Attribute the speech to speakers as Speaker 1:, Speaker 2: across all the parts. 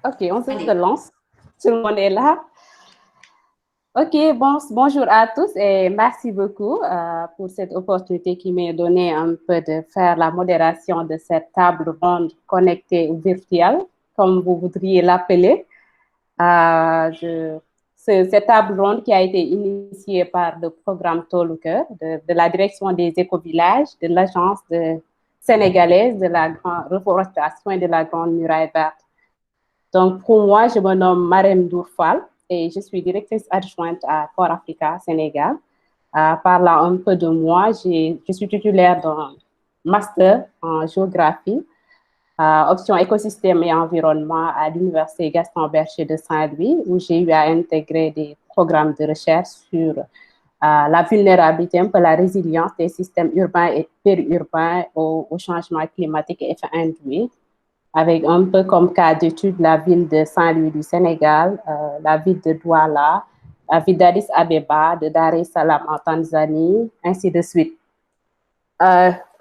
Speaker 1: Ok, on se
Speaker 2: Allez.
Speaker 1: lance. Tout le monde est là. Ok, bonjour à tous et merci beaucoup pour cette opportunité qui m'est donnée un peu de faire la modération de cette table ronde connectée ou virtuelle, comme vous voudriez l'appeler. Cette table ronde qui a été initiée par le programme Toluker de la direction des écovillages, de l'agence sénégalaise de la reforestation et de la Grande Muraille Verte. Donc, pour moi, je me nomme Marem Dourfal et je suis directrice adjointe à Core Africa Sénégal. Parlant un peu de moi, je suis titulaire d'un master en géographie, option écosystème et environnement à l'Université Gaston Berger de Saint-Louis, où j'ai eu à intégrer des programmes de recherche sur la vulnérabilité, un peu la résilience des systèmes urbains et périurbains au changement climatique et effets induits, avec un peu comme cas d'étude la ville de Saint-Louis du Sénégal, la ville de Douala, la ville d'Addis Abeba, de Dar es Salaam en Tanzanie, ainsi de suite.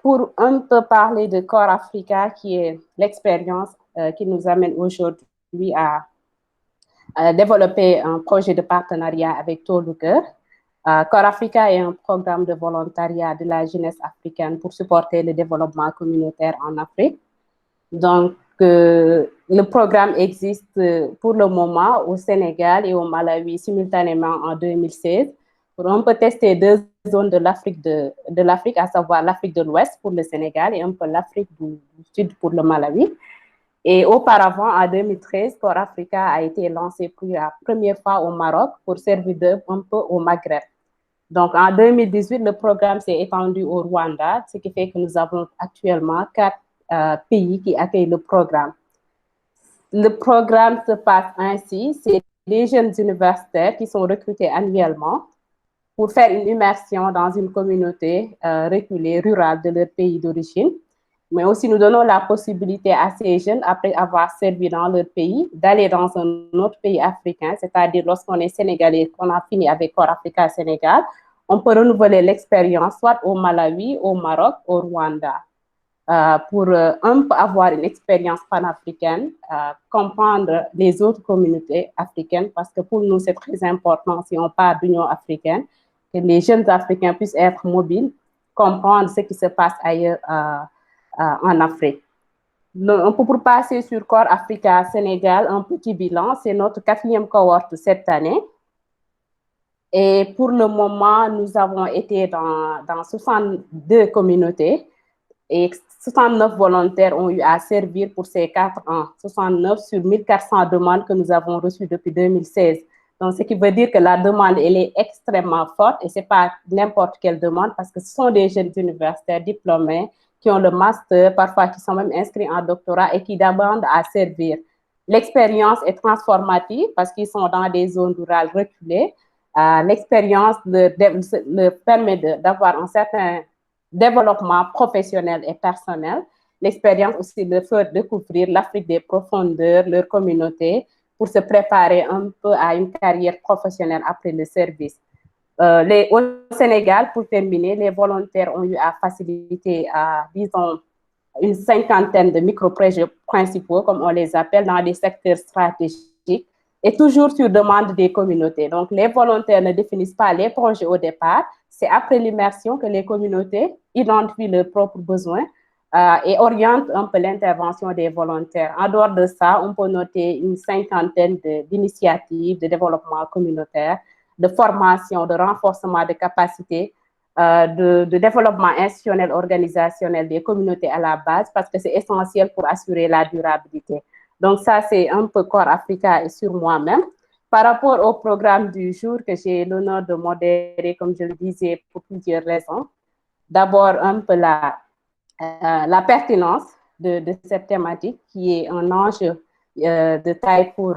Speaker 1: Pour un peu parler de Core Africa, qui est l'expérience qui nous amène aujourd'hui à développer un projet de partenariat avec Toluker. Core Africa est un programme de volontariat de la jeunesse africaine pour supporter le développement communautaire en Afrique. Donc, le programme existe pour le moment au Sénégal et au Malawi simultanément en 2016. On peut tester deux zones de l'Afrique, à savoir l'Afrique de l'Ouest pour le Sénégal et un peu l'Afrique du Sud pour le Malawi. Et auparavant, en 2013, Core Africa a été lancé pour la première fois au Maroc pour servir d'œuvre un peu au Maghreb. Donc, en 2018, le programme s'est étendu au Rwanda, ce qui fait que nous avons actuellement 4 pays qui accueillent le programme. Le programme se passe ainsi, c'est des jeunes universitaires qui sont recrutés annuellement pour faire une immersion dans une communauté reculée, rurale de leur pays d'origine. Mais aussi, nous donnons la possibilité à ces jeunes, après avoir servi dans leur pays, d'aller dans un autre pays africain, c'est-à-dire lorsqu'on est sénégalais, qu'on a fini avec Core Africa Sénégal, on peut renouveler l'expérience soit au Malawi, au Maroc, au Rwanda. Pour un peu avoir une expérience panafricaine, comprendre les autres communautés africaines, parce que pour nous, c'est très important, si on parle d'Union africaine, que les jeunes Africains puissent être mobiles, comprendre ce qui se passe ailleurs en Afrique. Pour passer sur Core Africa Sénégal, un petit bilan, c'est notre 4e cohorte cette année. Et pour le moment, nous avons été dans 62 communautés et 69 volontaires ont eu à servir pour ces 4 ans. 69 sur 1400 demandes que nous avons reçues depuis 2016. Donc, ce qui veut dire que la demande, elle est extrêmement forte et ce n'est pas n'importe quelle demande parce que ce sont des jeunes universitaires diplômés qui ont le master, parfois qui sont même inscrits en doctorat et qui demandent à servir. L'expérience est transformative parce qu'ils sont dans des zones rurales reculées. L'expérience leur permet d'avoir un certain développement professionnel et personnel. L'expérience aussi de faire découvrir l'Afrique des profondeurs, leur communauté, pour se préparer un peu à une carrière professionnelle après le service. Au Sénégal, pour terminer, les volontaires ont eu à faciliter, disons, une 50aine de micro-projets principaux, comme on les appelle, dans des secteurs stratégiques, et toujours sur demande des communautés. Donc, les volontaires ne définissent pas les projets au départ, c'est après l'immersion que les communautés identifient leurs propres besoins et orientent un peu l'intervention des volontaires. En dehors de ça, on peut noter une 50aine d'initiatives de développement communautaire, de formation, de renforcement de capacités, de développement institutionnel, organisationnel des communautés à la base, parce que c'est essentiel pour assurer la durabilité. Donc ça, c'est un peu Core Africa et sur moi-même. Par rapport au programme du jour que j'ai l'honneur de modérer, comme je le disais, pour plusieurs raisons. D'abord, un peu la pertinence de cette thématique, qui est un enjeu de taille pour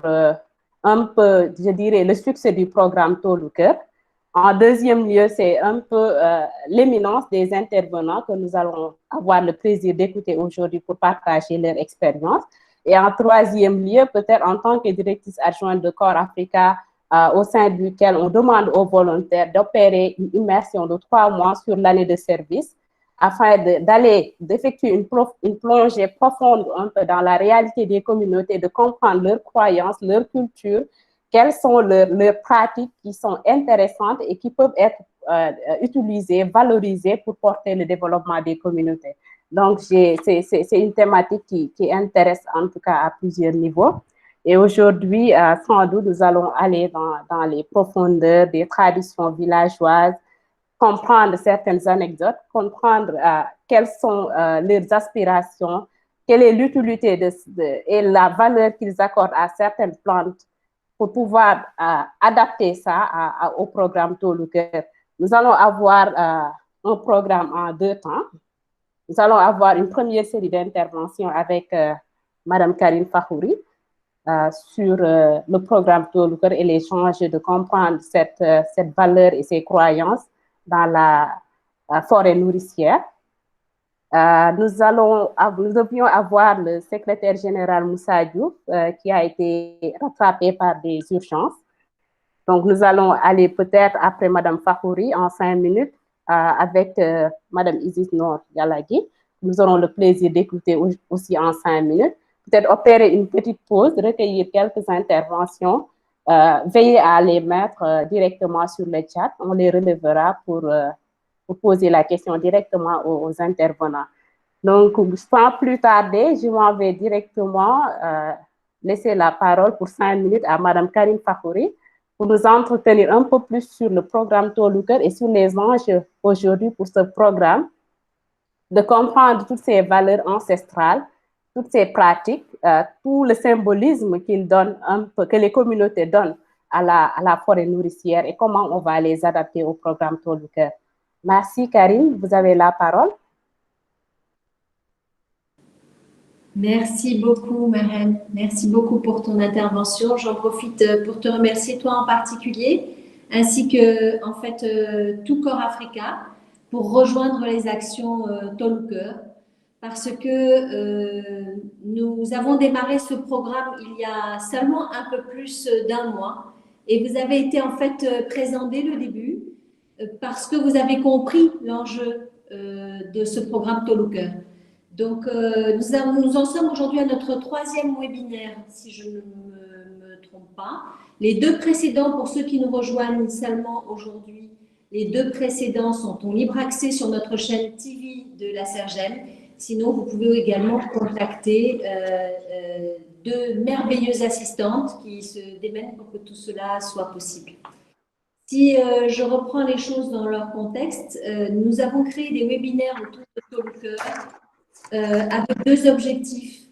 Speaker 1: un peu, je dirais, le succès du programme Toluker. En deuxième lieu, c'est un peu l'éminence des intervenants que nous allons avoir le plaisir d'écouter aujourd'hui pour partager leur expérience. Et en troisième lieu, peut-être en tant que directrice adjointe de Core Africa, au sein duquel on demande aux volontaires d'opérer une immersion de 3 mois sur l'année de service afin d'effectuer une plongée profonde un peu dans la réalité des communautés, de comprendre leurs croyances, leur culture, quelles sont leurs pratiques qui sont intéressantes et qui peuvent être utilisées, valorisées pour porter le développement des communautés. Donc, c'est une thématique qui intéresse en tout cas à plusieurs niveaux. Et aujourd'hui, sans doute, nous allons aller dans les profondeurs des traditions villageoises, comprendre certaines anecdotes, comprendre quelles sont leurs aspirations, quelle est l'utilité et la valeur qu'ils accordent à certaines plantes pour pouvoir adapter ça au programme Tôt le Cœur. Nous allons avoir un programme en 2 temps. Nous allons avoir une première série d'interventions avec Mme Karine Fakhouri sur le programme Tôt le Cœur et l'échange de comprendre cette valeur et ses croyances dans la forêt nourricière. Nous devions avoir le secrétaire général Moussa Diouf qui a été rattrapé par des urgences. Donc, nous allons aller peut-être après Mme Fakhouri en 5 minutes avec Mme Isis Noor Yalagui. Nous aurons le plaisir d'écouter aussi en 5 minutes. Peut-être opérer une petite pause, recueillir quelques interventions, veiller à les mettre directement sur le chat. On les relèvera pour poser la question directement aux intervenants. Donc, sans plus tarder, je m'en vais directement laisser la parole pour 5 minutes à Mme Karine Fakhouri pour nous entretenir un peu plus sur le programme Tôt le Cœur et sur les enjeux aujourd'hui pour ce programme, de comprendre toutes ces valeurs ancestrales, toutes ces pratiques, tout le symbolisme qu'ils donnent, que les communautés donnent à la forêt nourricière et comment on va les adapter au programme Tôt le Cœur. Merci Karine, vous avez la parole.
Speaker 2: Merci beaucoup Marème, merci beaucoup pour ton intervention. J'en profite pour te remercier toi en particulier, ainsi que en fait tout Corps Africa pour rejoindre les actions Tôt le Cœur, parce que nous avons démarré ce programme il y a seulement un peu plus d'1 mois et vous avez été en fait présent dès le début parce que vous avez compris l'enjeu de ce programme Tôt le Cœur. Donc, nous en sommes aujourd'hui à notre 3e webinaire, si je ne me trompe pas. Les 2 précédents, pour ceux qui nous rejoignent seulement aujourd'hui, les 2 précédents sont en libre accès sur notre chaîne TV de la Sergem. Sinon, vous pouvez également contacter 2 merveilleuses assistantes qui se démènent pour que tout cela soit possible. Si je reprends les choses dans leur contexte, nous avons créé des webinaires autour de Tôt le Cœur avec 2 objectifs.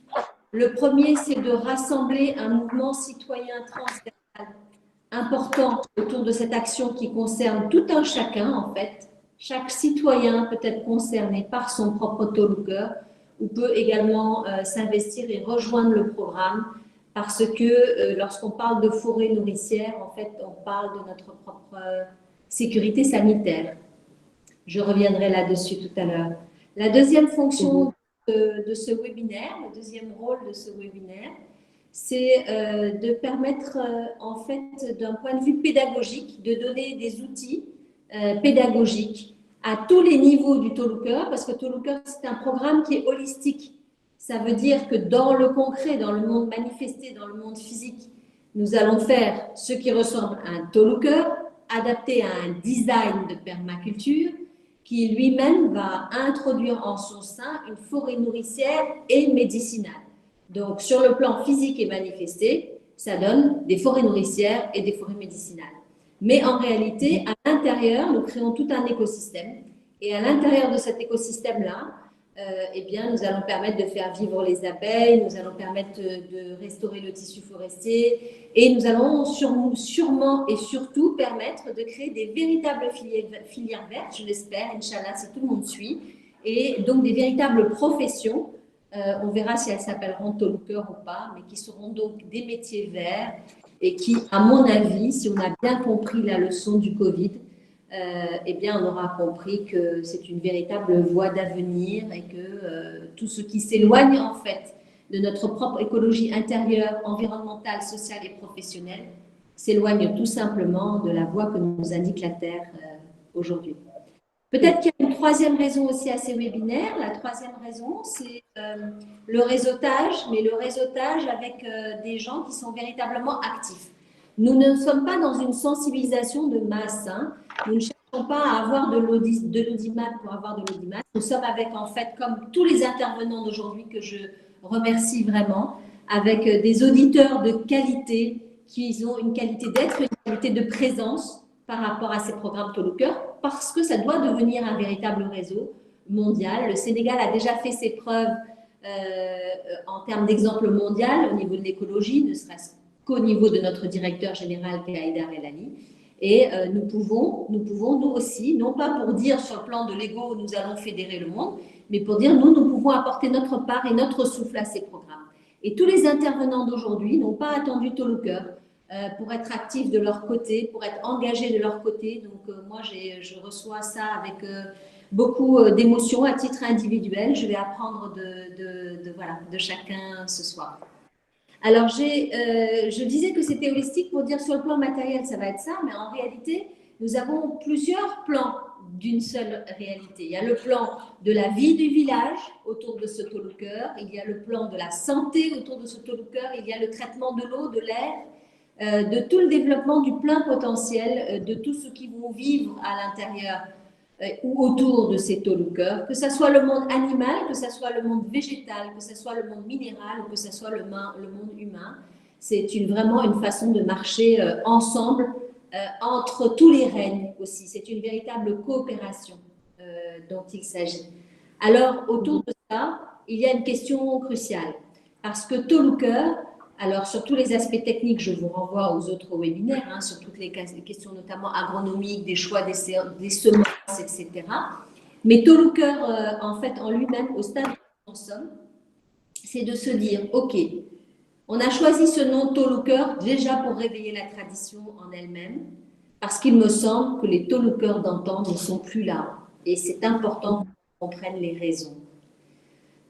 Speaker 2: Le premier, c'est de rassembler un mouvement citoyen transversal important autour de cette action qui concerne tout un chacun, en fait. Chaque citoyen peut être concerné par son propre Tôt le Cœur ou peut également s'investir et rejoindre le programme parce que lorsqu'on parle de forêt nourricière, en fait, on parle de notre propre sécurité sanitaire. Je reviendrai là-dessus tout à l'heure. La deuxième fonction de ce webinaire, le deuxième rôle de ce webinaire, c'est de permettre, en fait, d'un point de vue pédagogique, de donner des outils pédagogiques à tous les niveaux du Tôt le Cœur, parce que Tôt le Cœur, c'est un programme qui est holistique. Ça veut dire que dans le concret, dans le monde manifesté, dans le monde physique, nous allons faire ce qui ressemble à un Tôt le Cœur, adapté à un design de permaculture, qui lui-même va introduire en son sein une forêt nourricière et médicinale. Donc, sur le plan physique et manifesté, ça donne des forêts nourricières et des forêts médicinales. Mais en réalité, à l'intérieur, nous créons tout un écosystème. Et à l'intérieur de cet écosystème-là, eh bien, nous allons permettre de faire vivre les abeilles, nous allons permettre de restaurer le tissu forestier et nous allons sûrement et surtout permettre de créer des véritables filières vertes, je l'espère, Inch'Allah, si tout le monde suit, et donc des véritables professions. On verra si elles s'appelleront Tôt le Cœur ou pas, mais qui seront donc des métiers verts et qui, à mon avis, si on a bien compris la leçon du Covid, eh bien, on aura compris que c'est une véritable voie d'avenir et que tout ce qui s'éloigne en fait de notre propre écologie intérieure, environnementale, sociale et professionnelle s'éloigne tout simplement de la voie que nous indique la Terre aujourd'hui. Peut-être qu'il y a une troisième raison aussi à ces webinaires. La troisième raison, c'est le réseautage, mais le réseautage avec des gens qui sont véritablement actifs. Nous ne sommes pas dans une sensibilisation de masse. Hein. Nous ne cherchons pas à avoir de l'audimat pour avoir de l'audimat. Nous sommes avec, en fait, comme tous les intervenants d'aujourd'hui que je remercie vraiment, avec des auditeurs de qualité qui ont une qualité d'être, une qualité de présence par rapport à ces programmes Tôt le Cœur, parce que ça doit devenir un véritable réseau mondial. Le Sénégal a déjà fait ses preuves en termes d'exemple mondial au niveau de l'écologie, ne serait-ce qu'au niveau de notre directeur général qui est Haïdar El-Ali. Et nous pouvons, nous aussi, non pas pour dire sur le plan de l'ego, nous allons fédérer le monde, mais pour dire, nous pouvons apporter notre part et notre souffle à ces programmes. Et tous les intervenants d'aujourd'hui n'ont pas attendu Tôt le Cœur pour être actifs de leur côté, pour être engagés de leur côté. Donc, moi, je reçois ça avec beaucoup d'émotions à titre individuel. Je vais apprendre de chacun ce soir. Alors, je disais que c'était holistique pour dire sur le plan matériel, ça va être ça, mais en réalité, nous avons plusieurs plans d'une seule réalité. Il y a le plan de la vie du village autour de ce Tôt le Cœur, il y a le plan de la santé autour de ce Tôt le Cœur, il y a le traitement de l'eau, de l'air, de tout le développement du plein potentiel, de tout ce qui vont vivre à l'intérieur ou autour de ces Tôt le Cœur, que ce soit le monde animal, que ce soit le monde végétal, que ce soit le monde minéral ou que ce soit le monde humain. C'est vraiment une façon de marcher ensemble entre tous les règnes aussi. C'est une véritable coopération dont il s'agit. Alors, autour de ça, il y a une question cruciale. Parce que Tôt le Cœur, alors sur tous les aspects techniques, je vous renvoie aux autres webinaires, hein, sur toutes les questions notamment agronomiques, des choix des semences, etc. Mais Tôt le Cœur, en fait, en lui-même, au stade où nous en sommes, c'est de se dire, OK, on a choisi ce nom Tôt le Cœur déjà pour réveiller la tradition en elle-même, parce qu'il me semble que les Tôt le Cœur d'antan ne sont plus là. Et c'est important qu'on comprenne les raisons.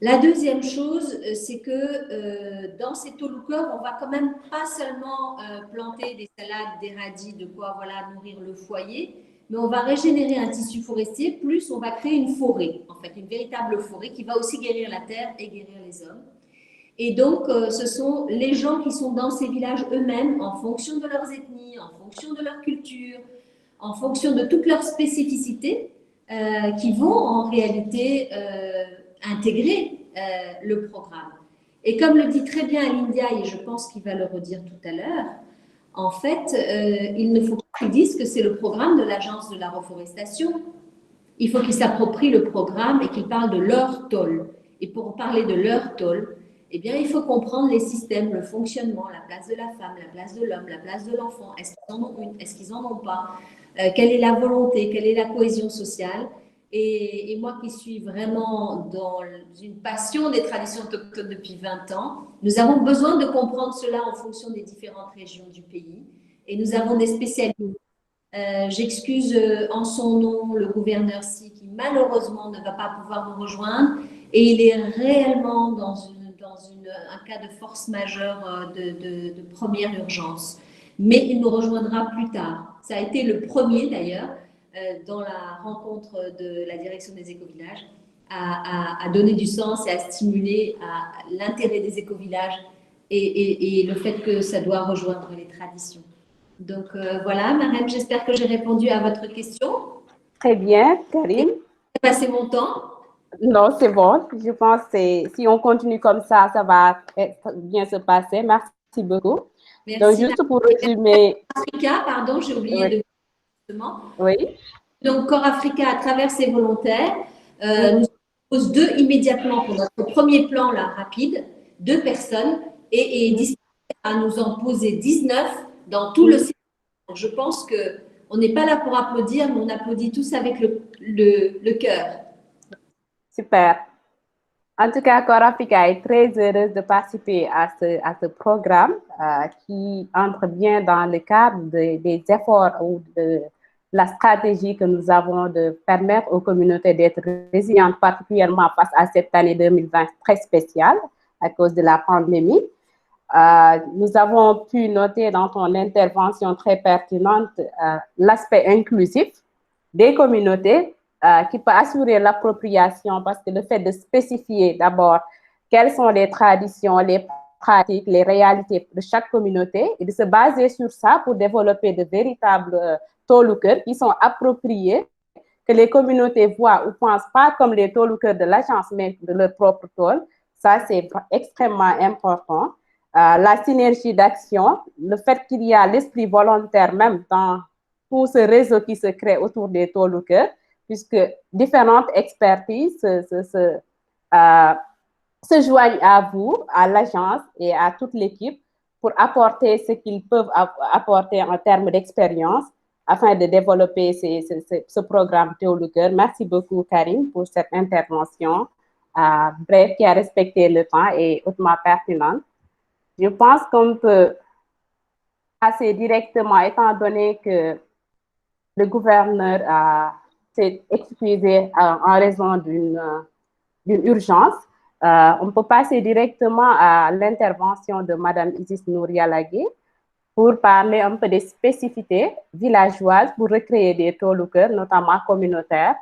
Speaker 2: La deuxième chose, c'est que dans ces Tôt le Cœur, on va quand même pas seulement planter des salades, des radis, de quoi nourrir le foyer, mais on va régénérer un tissu forestier, plus on va créer une forêt, en fait, une véritable forêt qui va aussi guérir la terre et guérir les hommes. Et donc, ce sont les gens qui sont dans ces villages eux-mêmes, en fonction de leurs ethnies, en fonction de leur culture, en fonction de toutes leurs spécificités, qui vont en réalité intégrer le programme. Et comme le dit très bien Alindia, et je pense qu'il va le redire tout à l'heure, en fait, il ne faut pas qu'ils disent que c'est le programme de l'Agence de la reforestation. Il faut qu'ils s'approprient le programme et qu'ils parlent de leur tôle. Et pour parler de leur tôle, eh bien, il faut comprendre les systèmes, le fonctionnement, la place de la femme, la place de l'homme, la place de l'enfant. Est-ce qu'ils en ont une? Est-ce qu'ils n'en ont pas? Quelle est la volonté? Quelle est la cohésion sociale? Et moi qui suis vraiment dans une passion des traditions autochtones depuis 20 ans, nous avons besoin de comprendre cela en fonction des différentes régions du pays. Et nous avons des spécialistes. J'excuse en son nom le gouverneur Si qui malheureusement ne va pas pouvoir nous rejoindre et il est réellement dans un cas de force majeure de première urgence. Mais il nous rejoindra plus tard. Ça a été le premier d'ailleurs dans la rencontre de la direction des écovillages à donner du sens et à stimuler l'intérêt des écovillages et le fait que ça doit rejoindre les traditions. Donc voilà, Marème, j'espère que j'ai répondu à votre question.
Speaker 1: Très bien, Karim.
Speaker 2: J'ai passé mon temps.
Speaker 1: Non, c'est bon. Je pense que si on continue comme ça va bien se passer. Merci beaucoup.
Speaker 2: Merci.
Speaker 1: Donc, juste pour résumer.
Speaker 2: Africa, pardon, j'ai oublié de vous dire.
Speaker 1: Oui.
Speaker 2: Donc, Corps Africa, à travers ses volontaires, nous propose 2 immédiatement pour notre premier plan là, rapide, 2 personnes et à nous en poser 19 dans tout le secteur. Je pense qu'on n'est pas là pour applaudir, mais on applaudit tous avec le cœur.
Speaker 1: Super. En tout cas, Corps Africa est très heureuse de participer à ce programme qui entre bien dans le cadre des efforts ou de la stratégie que nous avons de permettre aux communautés d'être résilientes, particulièrement face à cette année 2020 très spéciale à cause de la pandémie. Nous avons pu noter dans ton intervention très pertinente l'aspect inclusif des communautés qui peut assurer l'appropriation, parce que le fait de spécifier d'abord quelles sont les traditions, les pratiques, les réalités de chaque communauté et de se baser sur ça pour développer de véritables tolucœurs qui sont appropriés, que les communautés voient ou pensent pas comme les tolucœurs de l'agence, mais de leur propre tôle. Ça, c'est extrêmement important. La synergie d'action, le fait qu'il y a l'esprit volontaire même dans tout ce réseau qui se crée autour des tolucœurs, puisque différentes expertises se joignent à vous, à l'agence et à toute l'équipe pour apporter ce qu'ils peuvent apporter en termes d'expérience afin de développer ce programme Théolucœur. Merci beaucoup, Karine, pour cette intervention brève qui a respecté le temps et hautement pertinente. Je pense qu'on peut passer directement, étant donné que le gouverneur s'est excusé en raison d'une urgence. On peut passer directement à l'intervention de Mme Isis Nourialagui pour parler un peu des spécificités villageoises pour recréer des tolucœurs, notamment communautaires.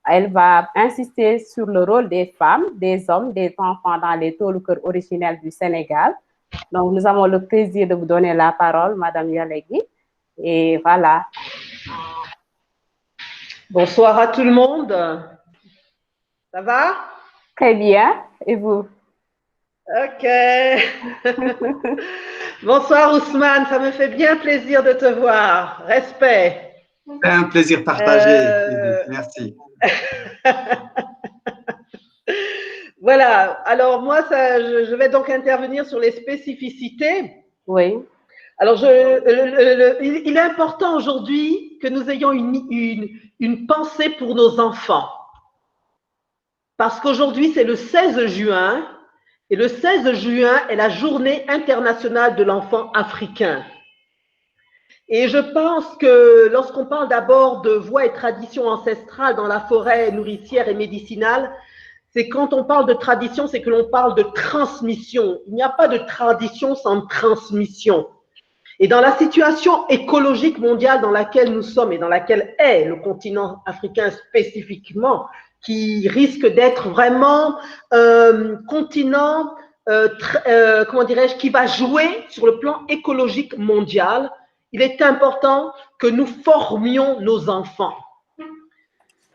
Speaker 1: Elle va insister sur le rôle des femmes, des hommes, des enfants dans les tolucœurs originels du Sénégal. Donc, nous avons le plaisir de vous donner la parole, Mme Yalagui. Et voilà.
Speaker 3: Bonsoir à tout le monde. Ça va?
Speaker 1: Très bien. Et vous?
Speaker 3: Ok. Bonsoir Ousmane, ça me fait bien plaisir de te voir. Respect.
Speaker 4: C'est un plaisir partagé. Merci.
Speaker 3: Voilà, alors moi, je vais donc intervenir sur les spécificités.
Speaker 1: Oui.
Speaker 3: Alors, il est important aujourd'hui que nous ayons une pensée pour nos enfants. Parce qu'aujourd'hui, c'est le 16 juin, et le 16 juin est la journée internationale de l'enfant africain. Et je pense que lorsqu'on parle d'abord de voies et traditions ancestrales dans la forêt nourricière et médicinale, c'est quand on parle de tradition, c'est que l'on parle de transmission. Il n'y a pas de tradition sans transmission. Et dans la situation écologique mondiale dans laquelle nous sommes et dans laquelle est le continent africain spécifiquement, qui risque d'être vraiment un continent, comment dirais-je, qui va jouer sur le plan écologique mondial, il est important que nous formions nos enfants.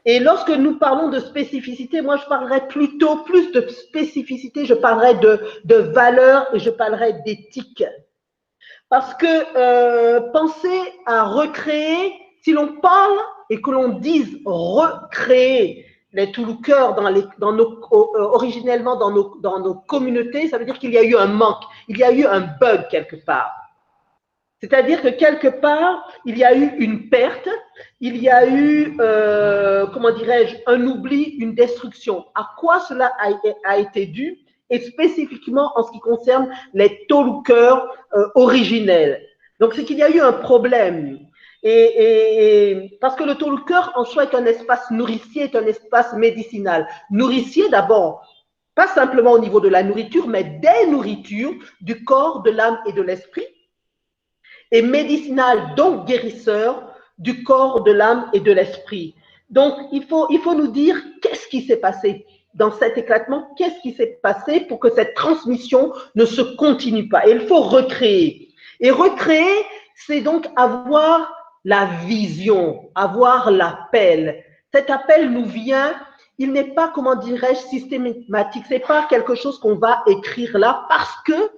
Speaker 3: Et lorsque nous parlons de spécificité, moi je parlerais plutôt plus de spécificité, je parlerais de valeurs et je parlerais d'éthique. Parce que penser à recréer, si l'on parle et que l'on dise recréer les tolucœurs originellement dans nos communautés, ça veut dire qu'il y a eu un manque, il y a eu un bug quelque part. C'est-à-dire que quelque part, il y a eu une perte, il y a eu, comment dirais-je, un oubli, une destruction. À quoi cela a été dû? Et spécifiquement en ce qui concerne les tolucœurs originels. Donc, c'est qu'il y a eu un problème. Et parce que le tolucœur en soi est un espace nourricier, est un espace médicinal. Nourricier d'abord, pas simplement au niveau de la nourriture, mais des nourritures du corps, de l'âme et de l'esprit. Et médicinal, donc guérisseur du corps, de l'âme et de l'esprit. Donc, il faut nous dire qu'est-ce qui s'est passé dans cet éclatement, qu'est-ce qui s'est passé pour que cette transmission ne se continue pas. Et il faut recréer. Et recréer, c'est donc avoir la vision, avoir l'appel. Cet appel nous vient, il n'est pas, comment dirais-je, systématique. C'est pas quelque chose qu'on va écrire là parce que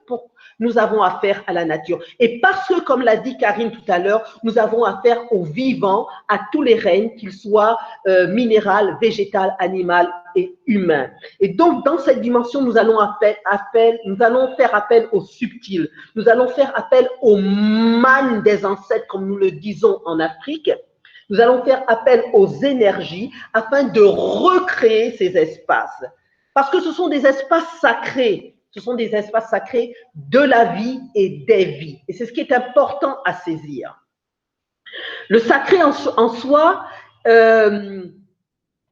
Speaker 3: nous avons affaire à la nature. Et parce que, comme l'a dit Karine tout à l'heure, nous avons affaire au vivant, à tous les règnes, qu'ils soient minéral, végétal, animal et humain. Et donc, dans cette dimension, nous allons faire appel au subtil. Nous allons faire appel au man des ancêtres, comme nous le disons en Afrique. Nous allons faire appel aux énergies afin de recréer ces espaces. Parce que ce sont des espaces sacrés. Ce sont des espaces sacrés de la vie et des vies. Et c'est ce qui est important à saisir. Le sacré en soi, il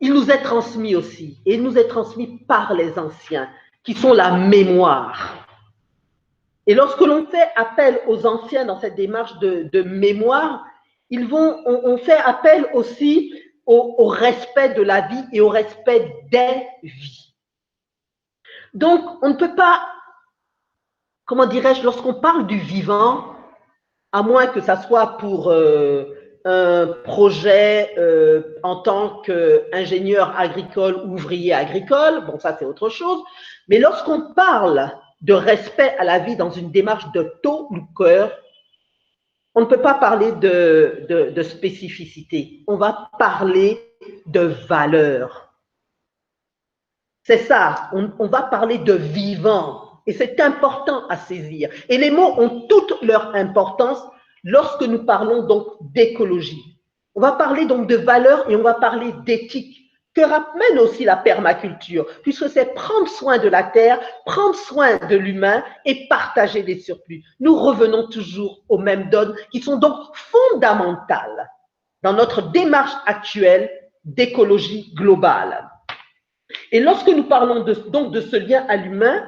Speaker 3: nous est transmis aussi. Et il nous est transmis par les anciens, qui sont la mémoire. Et lorsque l'on fait appel aux anciens dans cette démarche de mémoire, on fait appel aussi au respect de la vie et au respect des vies. Donc, on ne peut pas, comment dirais-je, lorsqu'on parle du vivant, à moins que ça soit pour un projet en tant qu'ingénieur agricole, ouvrier agricole, bon, ça c'est autre chose, mais lorsqu'on parle de respect à la vie dans une démarche de Toluker, on ne peut pas parler de spécificité, on va parler de valeur. C'est ça, on va parler de vivant, et c'est important à saisir. Et les mots ont toute leur importance lorsque nous parlons donc d'écologie. On va parler donc de valeur et on va parler d'éthique, que ramène aussi la permaculture, puisque c'est prendre soin de la terre, prendre soin de l'humain et partager les surplus. Nous revenons toujours aux mêmes donnes qui sont donc fondamentales dans notre démarche actuelle d'écologie globale. Et lorsque nous parlons donc de ce lien à l'humain,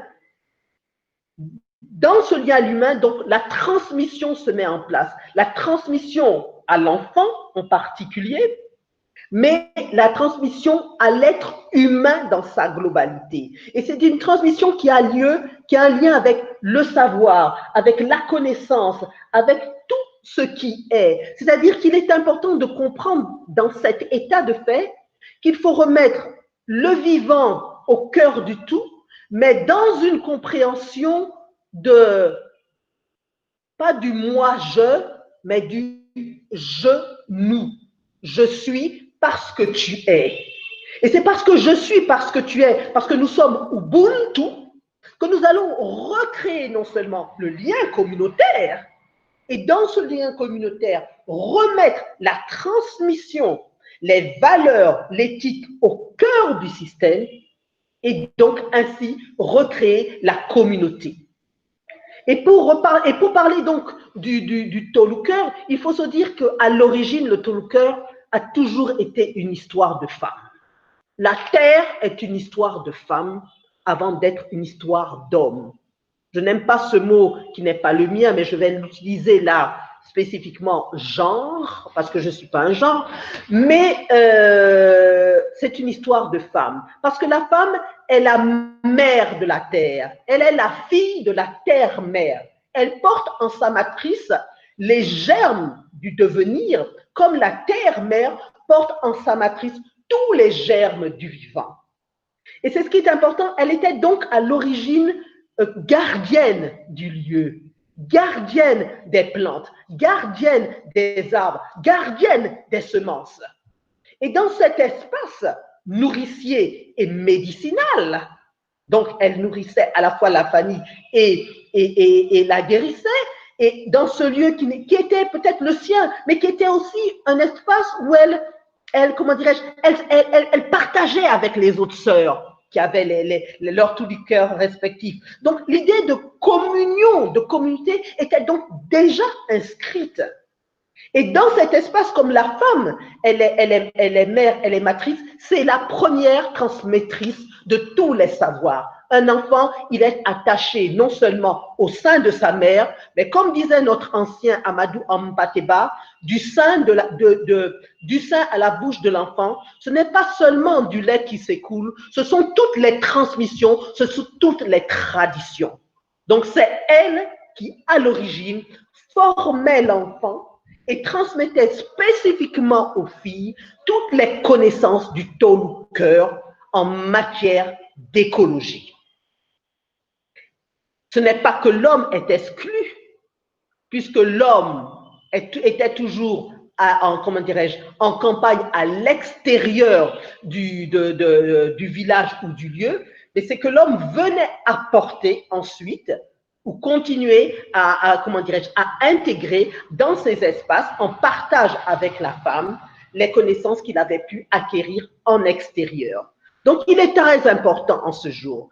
Speaker 3: dans ce lien à l'humain, donc la transmission se met en place. La transmission à l'enfant en particulier, mais la transmission à l'être humain dans sa globalité. Et c'est une transmission qui a lieu, qui a un lien avec le savoir, avec la connaissance, avec tout ce qui est. C'est-à-dire qu'il est important de comprendre dans cet état de fait qu'il faut remettre le vivant au cœur du tout, mais dans une compréhension de, pas du moi-je, mais du je-nous. Je suis parce que tu es. Et c'est parce que je suis parce que tu es, parce que nous sommes Ubuntu, que nous allons recréer non seulement le lien communautaire, et dans ce lien communautaire, remettre la transmission, les valeurs, l'éthique au cœur du système, et donc ainsi recréer la communauté. Et pour parler donc du Toluker, il faut se dire qu'à l'origine, le Toluker a toujours été une histoire de femme. La terre est une histoire de femme avant d'être une histoire d'homme. Je n'aime pas ce mot qui n'est pas le mien, mais je vais l'utiliser là spécifiquement genre, parce que je ne suis pas un genre, mais c'est une histoire de femme. Parce que la femme est la mère de la terre, elle est la fille de la terre-mère. Elle porte en sa matrice les germes du devenir, comme la terre-mère porte en sa matrice tous les germes du vivant. Et c'est ce qui est important, elle était donc à l'origine gardienne du lieu, gardienne des plantes, gardienne des arbres, gardienne des semences. Et dans cet espace nourricier et médicinal, donc elle nourrissait à la fois la famille et la guérissait, et dans ce lieu qui était peut-être le sien, mais qui était aussi un espace où elle comment dirais-je, elle partageait avec les autres sœurs qui avaient leur Toluker respectifs. Donc, l'idée de communion, de communauté était donc déjà inscrite. Et dans cet espace, comme la femme, elle est mère, elle est matrice, c'est la première transmettrice de tous les savoirs. Un enfant, il est attaché non seulement au sein de sa mère, mais comme disait notre ancien Amadou Ampateba, du sein à la bouche de l'enfant, ce n'est pas seulement du lait qui s'écoule, ce sont toutes les transmissions, ce sont toutes les traditions. Donc c'est elle qui, à l'origine, formait l'enfant et transmettait spécifiquement aux filles toutes les connaissances du Toluker en matière d'écologie. Ce n'est pas que l'homme est exclu, puisque l'homme était toujours en campagne à l'extérieur du village ou du lieu, mais c'est que l'homme venait apporter ensuite ou continuer à intégrer dans ces espaces, en partage avec la femme, les connaissances qu'il avait pu acquérir en extérieur. Donc, il est très important en ce jour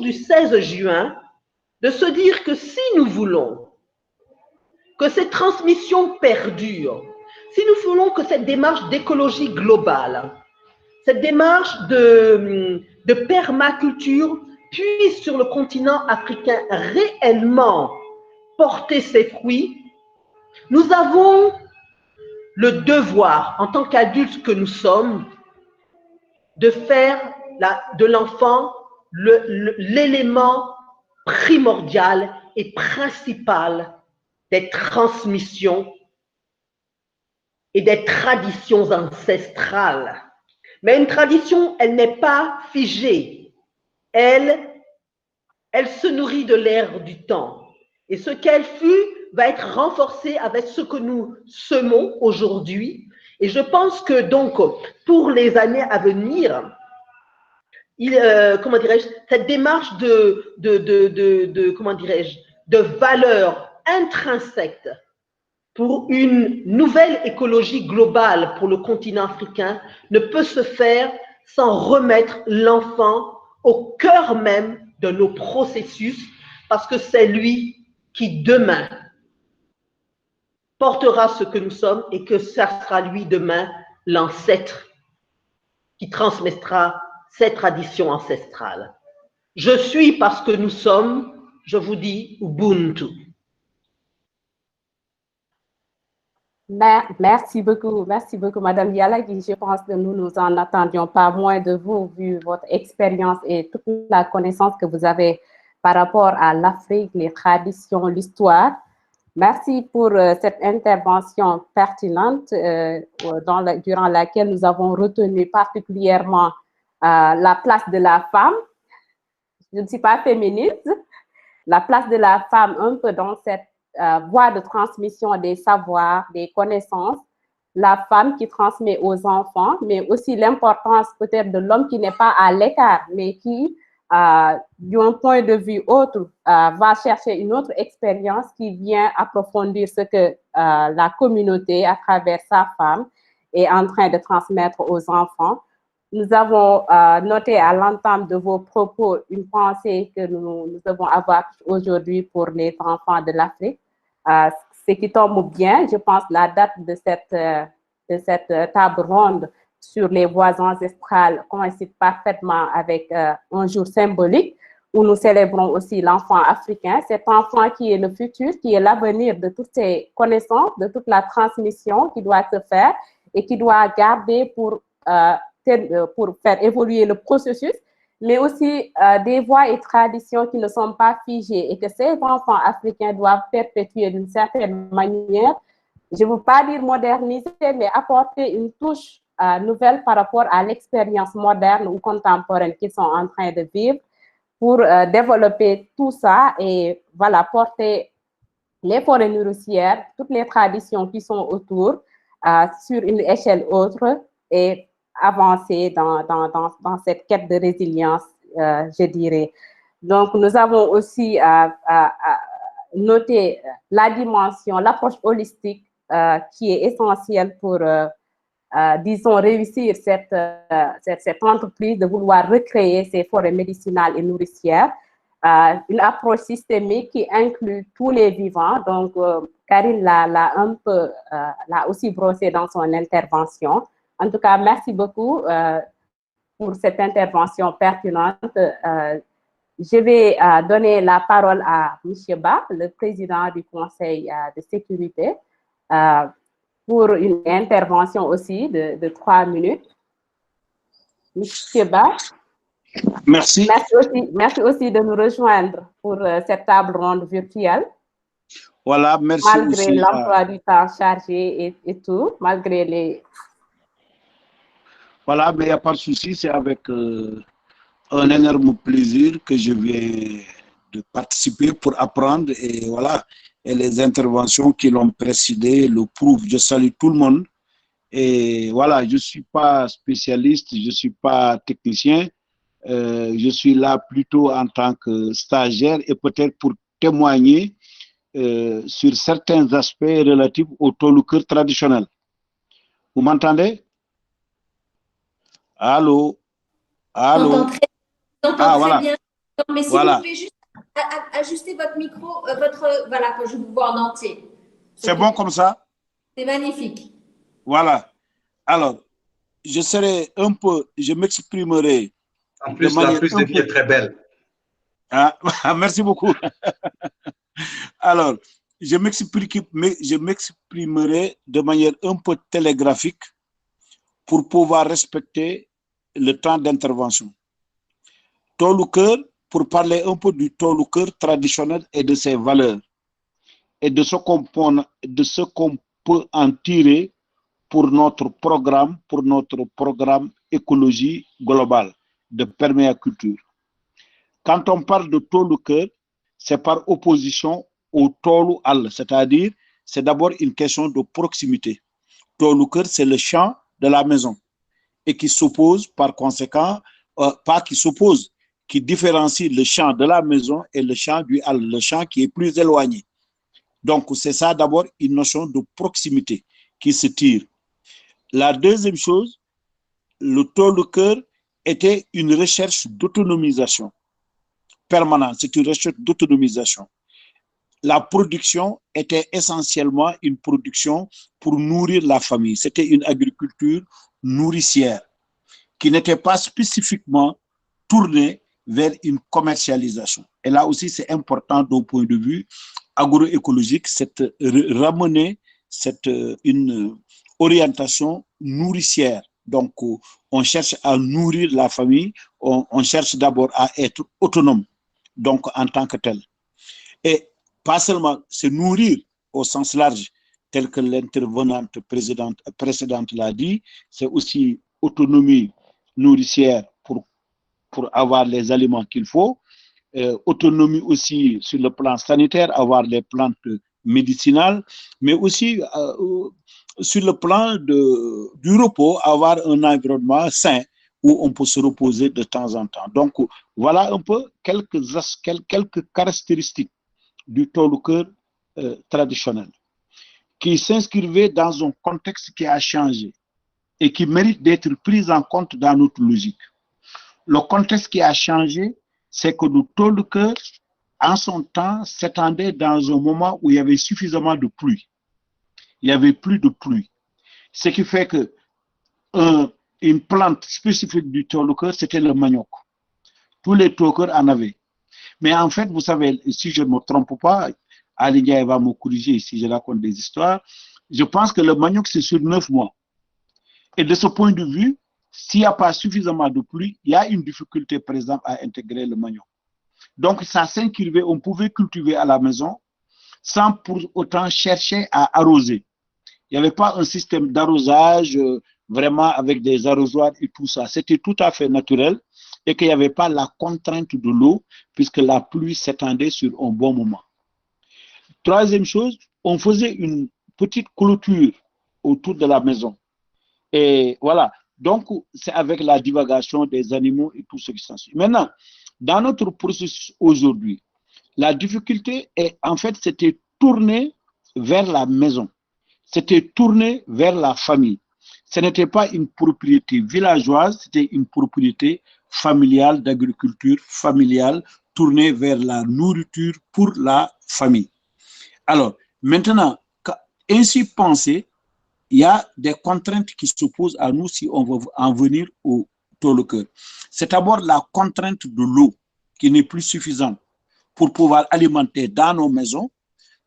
Speaker 3: du 16 juin, de se dire que si nous voulons que cette transmission perdure, si nous voulons que cette démarche d'écologie globale, cette démarche de permaculture puisse sur le continent africain réellement porter ses fruits, nous avons le devoir, en tant qu'adultes que nous sommes, de faire de l'enfant l'élément primordial et principal des transmissions et des traditions ancestrales. Mais une tradition, elle n'est pas figée. Elle se nourrit de l'air du temps. Et ce qu'elle fut va être renforcé avec ce que nous semons aujourd'hui. Et je pense que donc, pour les années à venir, comment dirais-je, cette démarche comment dirais-je, de valeur intrinsèque pour une nouvelle écologie globale pour le continent africain ne peut se faire sans remettre l'enfant au cœur même de nos processus, parce que c'est lui qui demain portera ce que nous sommes et que ça sera lui demain l'ancêtre qui transmettra ces traditions ancestrales. Je suis parce que nous sommes, je vous dis Ubuntu.
Speaker 1: Merci beaucoup, Madame Yalagi. Je pense que nous nous en attendions pas moins de vous, vu votre expérience et toute la connaissance que vous avez par rapport à l'Afrique, les traditions, l'histoire. Merci pour cette intervention pertinente durant laquelle nous avons retenu particulièrement la place de la femme. Je ne suis pas féministe. La place de la femme un peu dans cette voie de transmission des savoirs, des connaissances, la femme qui transmet aux enfants, mais aussi l'importance peut-être de l'homme qui n'est pas à l'écart, mais qui, d'un point de vue autre, va chercher une autre expérience qui vient approfondir ce que la communauté, à travers sa femme, est en train de transmettre aux enfants. Nous avons noté à l'entame de vos propos une pensée que nous devons avoir aujourd'hui pour les enfants de l'Afrique. Ce qui tombe bien, je pense, la date de cette table ronde sur les voies ancestrales coïncide parfaitement avec un jour symbolique où nous célébrons aussi l'enfant africain, cet enfant qui est le futur, qui est l'avenir de toutes ces connaissances, de toute la transmission qui doit se faire et qui doit garder pour faire évoluer le processus, mais aussi des voies et traditions qui ne sont pas figées et que ces enfants africains doivent perpétuer d'une certaine manière. Je ne veux pas dire moderniser, mais apporter une touche nouvelle par rapport à l'expérience moderne ou contemporaine qu'ils sont en train de vivre pour développer tout ça et voilà, porter les forêts nourricières, toutes les traditions qui sont autour sur une échelle autre et avancer dans cette quête de résilience, je dirais. Donc, nous avons aussi noté la dimension, l'approche holistique qui est essentielle pour, disons, réussir cette entreprise de vouloir recréer ces forêts médicinales et nourricières. Une approche systémique qui inclut tous les vivants. Donc, Karine l'a aussi brossé dans son intervention. En tout cas, merci beaucoup pour cette intervention pertinente. Je vais donner la parole à M. Ba, le président du Conseil de sécurité, pour une intervention aussi de 3 minutes. M. Ba.
Speaker 5: Merci.
Speaker 1: Merci aussi de nous rejoindre pour cette table ronde virtuelle.
Speaker 5: Voilà, merci
Speaker 1: malgré l'emploi du temps chargé et tout, malgré les...
Speaker 5: Voilà, mais il n'y a pas de souci, c'est avec un énorme plaisir que je viens de participer pour apprendre et voilà, et les interventions qui l'ont précédé le prouvent. Je salue tout le monde et voilà, je ne suis pas spécialiste, je ne suis pas technicien, je suis là plutôt en tant que stagiaire et peut-être pour témoigner sur certains aspects relatifs au tolucœur traditionnel. Vous m'entendez? Allô? Allô?
Speaker 2: J'entends très bien. Mais si vous pouvez juste ajuster votre micro, voilà, que je vous vois en entier.
Speaker 5: C'est bon comme ça?
Speaker 2: C'est magnifique.
Speaker 5: Voilà. Alors, je m'exprimerai.
Speaker 4: En plus, la plus de vie est très belle.
Speaker 5: Ah, merci beaucoup. Alors, je m'exprimerai de manière un peu télégraphique pour pouvoir respecter le temps d'intervention. Tolu Keur, pour parler un peu du Tolu Keur traditionnel et de ses valeurs et de ce qu'on peut en tirer pour notre programme écologie globale de permaculture. Quand on parle de Tolu Keur, c'est par opposition au Tolu Al, c'est-à-dire c'est d'abord une question de proximité. Tolu Keur, c'est le champ de la maison et qui s'oppose par conséquent, pas qui s'oppose, qui différencie le champ de la maison et le champ du Al, le champ qui est plus éloigné. Donc, c'est ça d'abord une notion de proximité qui se tire. La deuxième chose, le Tolu Keur était une recherche d'autonomisation permanente, c'est une recherche d'autonomisation. La production était essentiellement une production pour nourrir la famille. C'était une agriculture nourricière qui n'était pas spécifiquement tournée vers une commercialisation. Et là aussi, c'est important d'un point de vue agroécologique, ramener une orientation nourricière. Donc, on cherche à nourrir la famille, on cherche d'abord à être autonome, donc en tant que tel. Et pas seulement se nourrir au sens large, tel que l'intervenante précédente l'a dit, c'est aussi autonomie nourricière pour avoir les aliments qu'il faut, autonomie aussi sur le plan sanitaire, avoir les plantes médicinales, mais aussi sur le plan du repos, avoir un environnement sain où on peut se reposer de temps en temps. Donc, voilà un peu quelques caractéristiques du Tolu Keur traditionnel, qui s'inscrivait dans un contexte qui a changé et qui mérite d'être pris en compte dans notre logique. Le contexte qui a changé, c'est que le Tolu Keur, en son temps, s'étendait dans un moment où il y avait suffisamment de pluie. Il n'y avait plus de pluie. Ce qui fait que une plante spécifique du Tolu Keur, c'était le manioc. Tous les Tolu Keur en avaient. Mais en fait, vous savez, si je ne me trompe pas, Aligna va me corriger si je raconte des histoires, je pense que le manioc, c'est sur 9 mois. Et de ce point de vue, s'il n'y a pas suffisamment de pluie, il y a une difficulté, par exemple, à intégrer le manioc. Donc, ça s'inscrivait, on pouvait cultiver à la maison sans pour autant chercher à arroser. Il n'y avait pas un système d'arrosage vraiment avec des arrosoirs et tout ça. C'était tout à fait naturel et qu'il n'y avait pas la contrainte de l'eau puisque la pluie s'étendait sur un bon moment. Troisième chose, on faisait une petite clôture autour de la maison. Et voilà. Donc, c'est avec la divagation des animaux et tout ce qui s'ensuit. Maintenant, dans notre processus aujourd'hui, la difficulté est, en fait, c'était tourné vers la maison. C'était tourné vers la famille. Ce n'était pas une propriété villageoise, c'était une propriété familiale, d'agriculture familiale, tournée vers la nourriture pour la famille. Alors, maintenant, ainsi pensé, il y a des contraintes qui s'opposent à nous si on veut en venir au Tolu Keur. C'est d'abord la contrainte de l'eau qui n'est plus suffisante pour pouvoir alimenter dans nos maisons,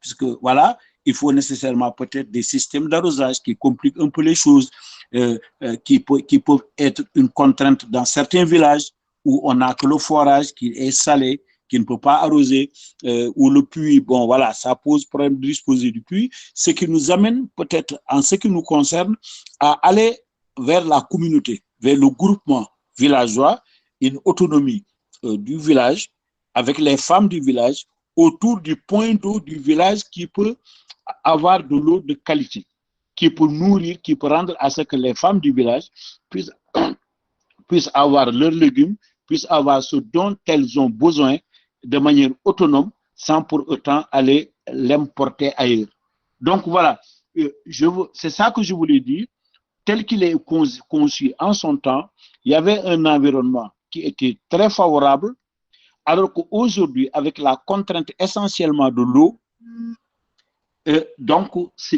Speaker 5: puisque voilà, il faut nécessairement peut-être des systèmes d'arrosage qui compliquent un peu les choses, qui peuvent être une contrainte dans certains villages où on n'a que le forage qui est salé, qui ne peut pas arroser, ou le puits, bon voilà, ça pose problème de disposer du puits, ce qui nous amène peut-être, en ce qui nous concerne, à aller vers la communauté, vers le groupement villageois, une autonomie du village, avec les femmes du village, autour du point d'eau du village qui peut avoir de l'eau de qualité, qui peut nourrir, qui peut rendre à ce que les femmes du village puissent avoir leurs légumes, puissent avoir ce dont elles ont besoin de manière autonome, sans pour autant aller l'importer ailleurs. Donc voilà, c'est ça que je voulais dire. Tel qu'il est conçu en son temps, il y avait un environnement qui était très favorable, alors qu'aujourd'hui, avec la contrainte essentiellement de l'eau, donc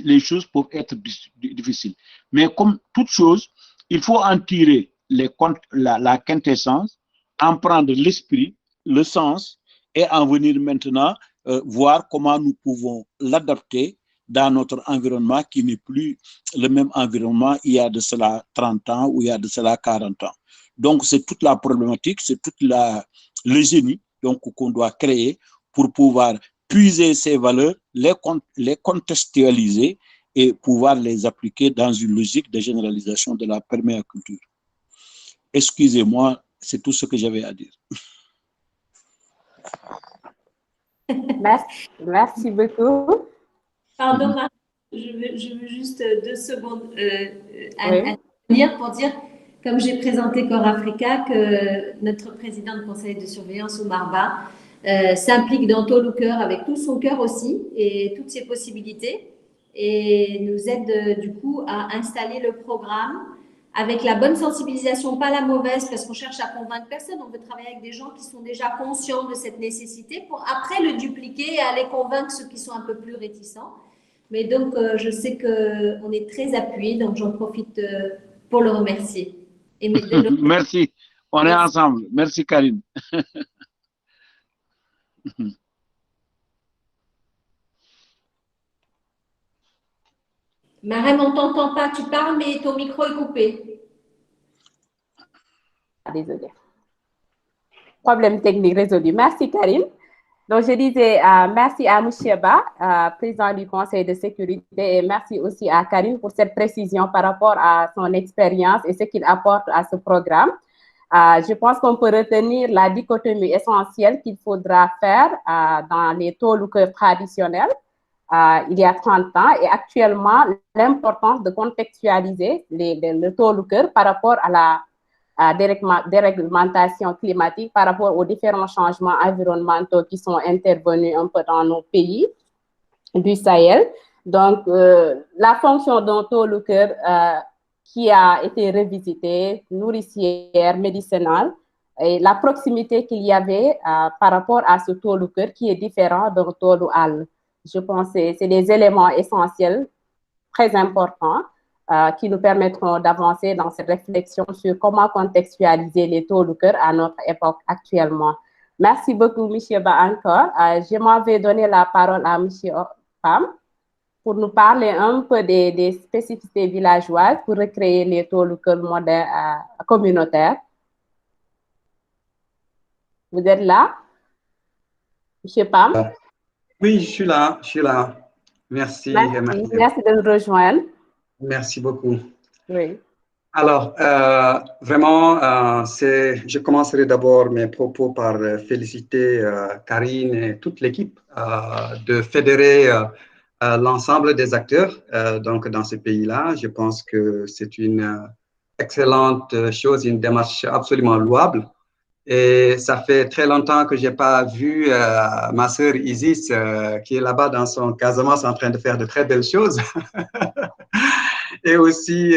Speaker 5: les choses peuvent être difficiles. Mais comme toute chose, il faut en tirer la quintessence, en prendre l'esprit, le sens, et en venir maintenant voir comment nous pouvons l'adapter dans notre environnement qui n'est plus le même environnement il y a de cela 30 ans ou il y a de cela 40 ans. Donc, c'est toute la problématique, c'est toute le génie qu'on doit créer pour pouvoir puiser ces valeurs, les contextualiser et pouvoir les appliquer dans une logique de généralisation de la permaculture. Excusez-moi, c'est tout ce que j'avais à dire.
Speaker 1: Merci beaucoup.
Speaker 2: Pardon, Marc, je veux juste 2 secondes intervenir pour dire, comme j'ai présenté Corps Africa, que notre président de conseil de surveillance, Oumar Ba, s'implique dans Tolouker avec tout son cœur aussi et toutes ses possibilités et nous aide du coup à installer le programme avec la bonne sensibilisation, pas la mauvaise, parce qu'on cherche à convaincre personne. On veut travailler avec des gens qui sont déjà conscients de cette nécessité pour après le dupliquer et aller convaincre ceux qui sont un peu plus réticents. Mais donc, je sais qu'on est très appuyés, donc j'en profite pour le remercier. Et
Speaker 5: Merci, on est ensemble. Merci, Karine.
Speaker 2: Marème, on ne t'entend pas. Tu parles, mais ton micro est coupé.
Speaker 1: Désolée. Problème technique résolu. Merci, Karine. Donc, je disais merci à Mouchia Ba, président du Conseil de sécurité, et merci aussi à Karine pour cette précision par rapport à son expérience et ce qu'il apporte à ce programme. Je pense qu'on peut retenir la dichotomie essentielle qu'il faudra faire dans les Tolouker traditionnels il y a 30 ans et actuellement l'importance de contextualiser le Tolouker par rapport à la déréglementation climatique par rapport aux différents changements environnementaux qui sont intervenus un peu dans nos pays du Sahel. Donc, la fonction d'un Tolouker qui a été revisitée, nourricière, médicinale, et la proximité qu'il y avait par rapport à ce Tolouker qui est différent d'un Tolou-Al. Je pense que c'est des éléments essentiels, très importants, qui nous permettront d'avancer dans cette réflexion sur comment contextualiser les Tolouker à notre époque actuellement. Merci beaucoup, M. Ba, encore. Je m'en vais donner la parole à M. Pam pour nous parler un peu des spécificités villageoises pour recréer les Tolouker modernes communautaires. Vous êtes là, M. Pam?
Speaker 4: Oui, je suis là, Merci.
Speaker 1: Merci de nous rejoindre.
Speaker 4: Merci beaucoup.
Speaker 1: Oui.
Speaker 4: Alors, vraiment, je commencerai d'abord mes propos par féliciter Karine et toute l'équipe de fédérer l'ensemble des acteurs donc dans ce pays-là. Je pense que c'est une excellente chose, une démarche absolument louable. Et ça fait très longtemps que je n'ai pas vu ma sœur Isis qui est là-bas dans son Casamance en train de faire de très belles choses. Et aussi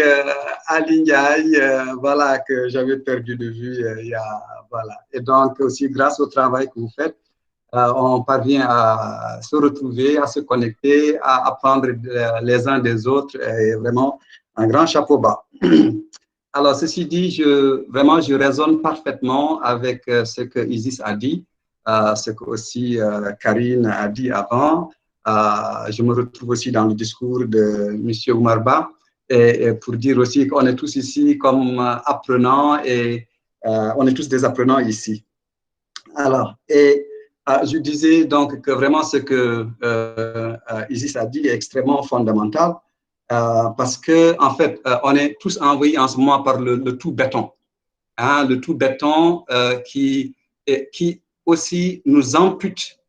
Speaker 4: Ali Ndiaye, voilà, que j'avais perdu de vue voilà. Et donc aussi grâce au travail que vous faites, on parvient à se retrouver, à se connecter, à apprendre les uns des autres, et vraiment un grand chapeau bas. Alors, ceci dit, je raisonne parfaitement avec ce que Isis a dit, ce que aussi Karine a dit avant. Je me retrouve aussi dans le discours de M. Oumar Ba, et pour dire aussi qu'on est tous ici comme apprenants et on est tous des apprenants ici. Alors, et je disais donc que vraiment ce que Isis a dit est extrêmement fondamental. Parce que en fait, on est tous envoyés en ce moment par le tout béton, hein, le tout béton qui aussi nous ampute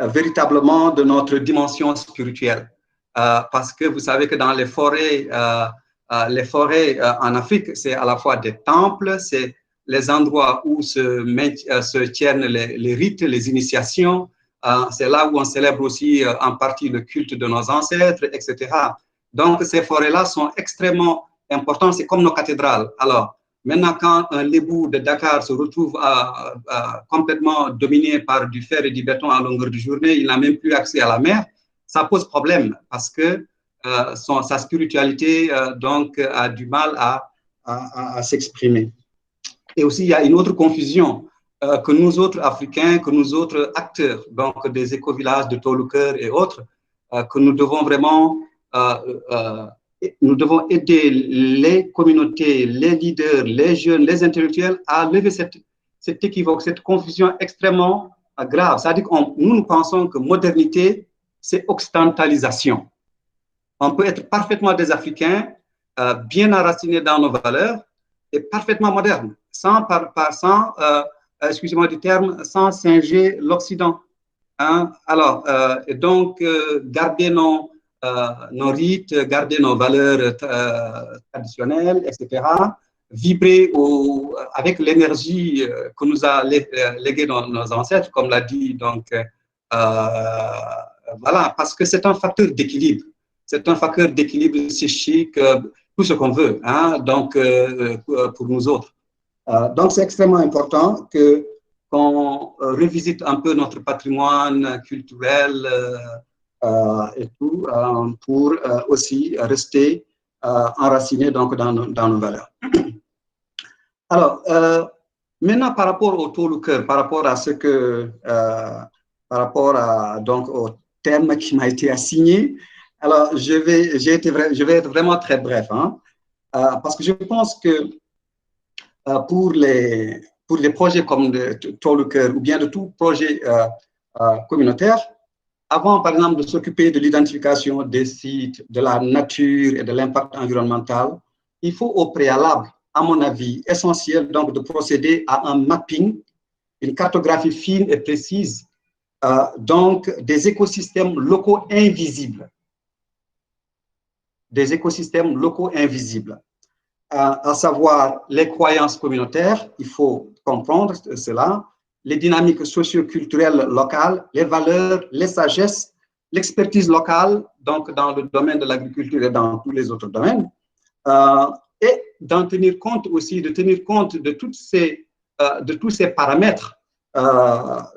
Speaker 4: véritablement de notre dimension spirituelle, parce que vous savez que dans les forêts en Afrique, c'est à la fois des temples, c'est les endroits où se tiennent les rites, les initiations. C'est là où on célèbre aussi en partie le culte de nos ancêtres, etc. Donc, ces forêts-là sont extrêmement importantes, c'est comme nos cathédrales. Alors, maintenant, quand un lébou de Dakar se retrouve complètement dominé par du fer et du béton à longueur de journée, il n'a même plus accès à la mer, ça pose problème parce que sa spiritualité donc, a du mal à s'exprimer. Et aussi, il y a une autre confusion que nous autres Africains, que nous autres acteurs, donc des éco-villages de Toluker et autres, que nous devons vraiment nous devons aider les communautés, les leaders, les jeunes, les intellectuels à lever cette équivoque, cette confusion extrêmement grave. C'est-à-dire que nous pensons que modernité, c'est occidentalisation. On peut être parfaitement des Africains, bien enracinés dans nos valeurs et parfaitement modernes, sans excusez-moi du terme, sans singer l'Occident. Hein? Alors, et donc, garder nos rites, garder nos valeurs traditionnelles, etc., vibrer avec l'énergie que nous a légué nos ancêtres, comme l'a dit, donc, voilà, parce que c'est un facteur d'équilibre. C'est un facteur d'équilibre psychique, tout ce qu'on veut, hein, donc, pour nous autres. Donc, c'est extrêmement important qu'on revisite un peu notre patrimoine culturel et tout, pour aussi rester enraciné donc, dans nos valeurs. Alors, maintenant, par rapport au Toluker, par rapport à ce que, par rapport donc, au thème qui m'a été assigné, alors je vais être vraiment très bref, hein, parce que je pense que pour les projets comme de Toluker ou bien de tout projet communautaire, avant, par exemple, de s'occuper de l'identification des sites, de la nature et de l'impact environnemental, il faut au préalable, à mon avis, essentiel donc de procéder à un mapping, une cartographie fine et précise donc des écosystèmes locaux invisibles. Des écosystèmes locaux invisibles. À savoir les croyances communautaires, il faut comprendre cela, les dynamiques socio-culturelles locales, les valeurs, les sagesses, l'expertise locale, donc dans le domaine de l'agriculture et dans tous les autres domaines, et d'en tenir compte aussi, de tenir compte de tous ces paramètres,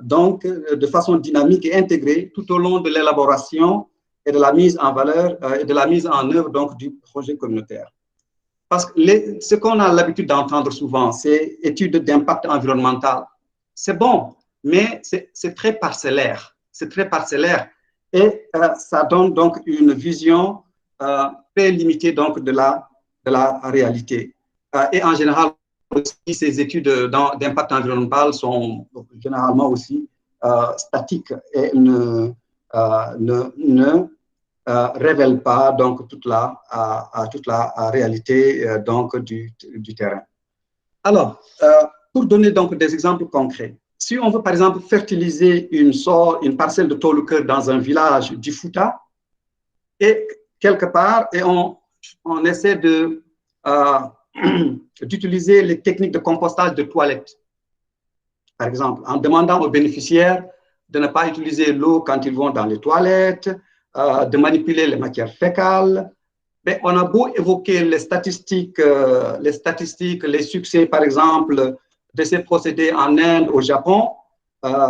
Speaker 4: donc de façon dynamique et intégrée tout au long de l'élaboration et de la mise en valeur et de la mise en œuvre donc, du projet communautaire. Parce que ce qu'on a l'habitude d'entendre souvent, c'est études d'impact environnemental. C'est bon, mais c'est très parcellaire. C'est très parcellaire et ça donne donc une vision très limitée donc, de la réalité. Et en général, aussi, ces études d'impact environnemental sont généralement aussi statiques et ne révèle pas donc toute la réalité donc du terrain. Alors, pour donner donc des exemples concrets, si on veut par exemple fertiliser une parcelle de Toluker dans un village du Fouta, et quelque part, et on essaie d'utiliser les techniques de compostage de toilettes, par exemple, en demandant aux bénéficiaires de ne pas utiliser l'eau quand ils vont dans les toilettes, de manipuler les matières fécales. Mais on a beau évoquer les statistiques, les succès, par exemple, de ces procédés en Inde, au Japon,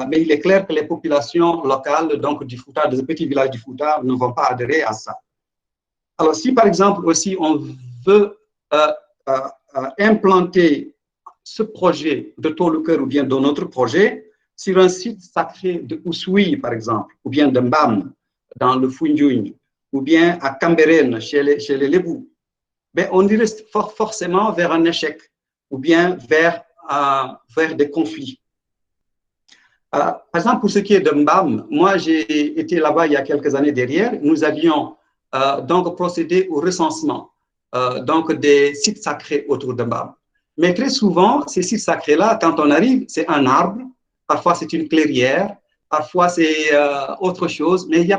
Speaker 4: mais il est clair que les populations locales, donc du Fouta, des petits villages du Fouta, ne vont pas adhérer à ça. Alors, si par exemple aussi on veut implanter ce projet de Toluker ou bien d'un autre projet sur un site sacré de Oussouye, par exemple, ou bien de Mbam, dans le Foundiougne, ou bien à Cambérène, chez les Lébou, ben on irait forcément vers un échec, ou bien vers des conflits. Par exemple, pour ce qui est de Mbam, moi j'ai été là-bas il y a quelques années derrière, nous avions donc procédé au recensement donc des sites sacrés autour de Mbam. Mais très souvent, ces sites sacrés-là, quand on arrive, c'est un arbre, parfois c'est une clairière, parfois c'est autre chose, mais il n'y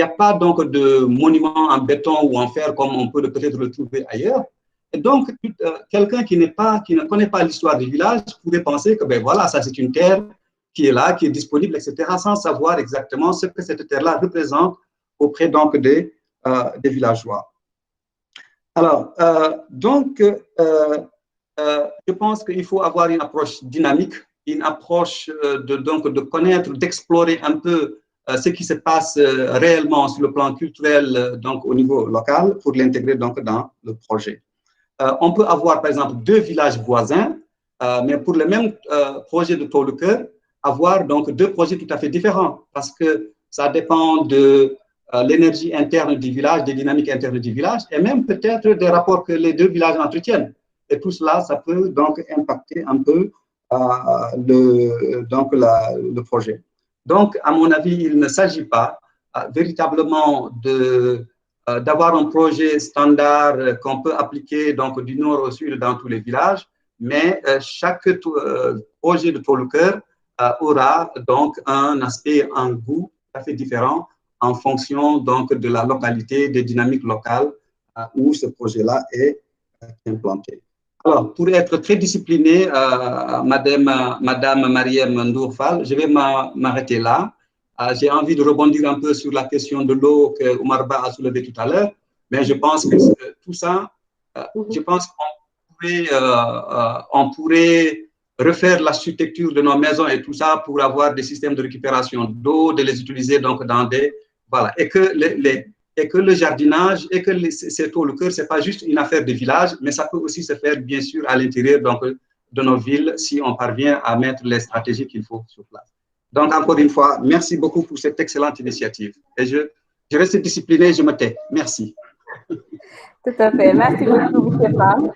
Speaker 4: a pas donc de monument en béton ou en fer comme on peut peut-être le trouver ailleurs. Et donc, quelqu'un qui ne connaît pas l'histoire du village pourrait penser que ben voilà, ça c'est une terre qui est là, qui est disponible, etc., sans savoir exactement ce que cette terre-là représente auprès donc des villageois. Alors, je pense qu'il faut avoir une approche dynamique, une approche de connaître, d'explorer un peu ce qui se passe réellement sur le plan culturel donc au niveau local pour l'intégrer donc dans le projet. On peut avoir par exemple deux villages voisins mais pour le même projet de Tôt le Cœur, avoir donc deux projets tout à fait différents, parce que ça dépend de l'énergie interne du village, des dynamiques internes du village, et même peut-être des rapports que les deux villages entretiennent. Et tout cela, ça peut donc impacter un peu le projet. Donc, à mon avis, il ne s'agit pas véritablement d'avoir un projet standard qu'on peut appliquer donc, du nord au sud dans tous les villages, mais chaque projet de Tôt le Cœur aura donc un aspect, un goût tout à fait différent en fonction donc, de la localité, des dynamiques locales où ce projet-là est implanté. Alors, pour être très discipliné, Madame Mariam Ndourfal, je vais m'arrêter là. J'ai envie de rebondir un peu sur la question de l'eau que Omar Ba a soulevée tout à l'heure, mais je pense que tout ça, je pense qu'on pourrait refaire l'architecture de nos maisons et tout ça pour avoir des systèmes de récupération d'eau, de les utiliser donc dans des... Voilà, et que le jardinage et que c'est Tôt le Cœur, ce n'est pas juste une affaire de village, mais ça peut aussi se faire, bien sûr, à l'intérieur de nos villes si on parvient à mettre les stratégies qu'il faut sur place. Donc, encore une fois, merci beaucoup pour cette excellente initiative. Et je reste discipliné, je me tais. Merci.
Speaker 1: Tout à fait. Merci beaucoup, M. Pam,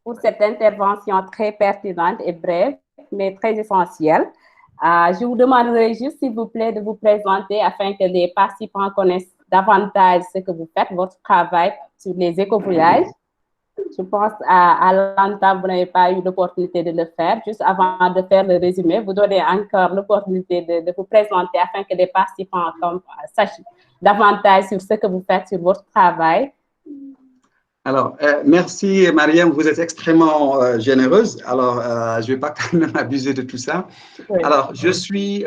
Speaker 1: pour cette intervention très pertinente et brève, mais très essentielle. Je vous demanderai juste, s'il vous plaît, de vous présenter afin que les participants connaissent davantage ce que vous faites, votre travail sur les écovillages. Je pense à l'entame, vous n'avez pas eu l'opportunité de le faire. Juste avant de faire le résumé, vous donnez encore l'opportunité de vous présenter afin que les participants sachent davantage sur ce que vous faites, sur votre travail.
Speaker 4: Alors, merci Mariam, vous êtes extrêmement généreuse. Alors, je ne vais pas quand même abuser de tout ça. Oui. Alors, je suis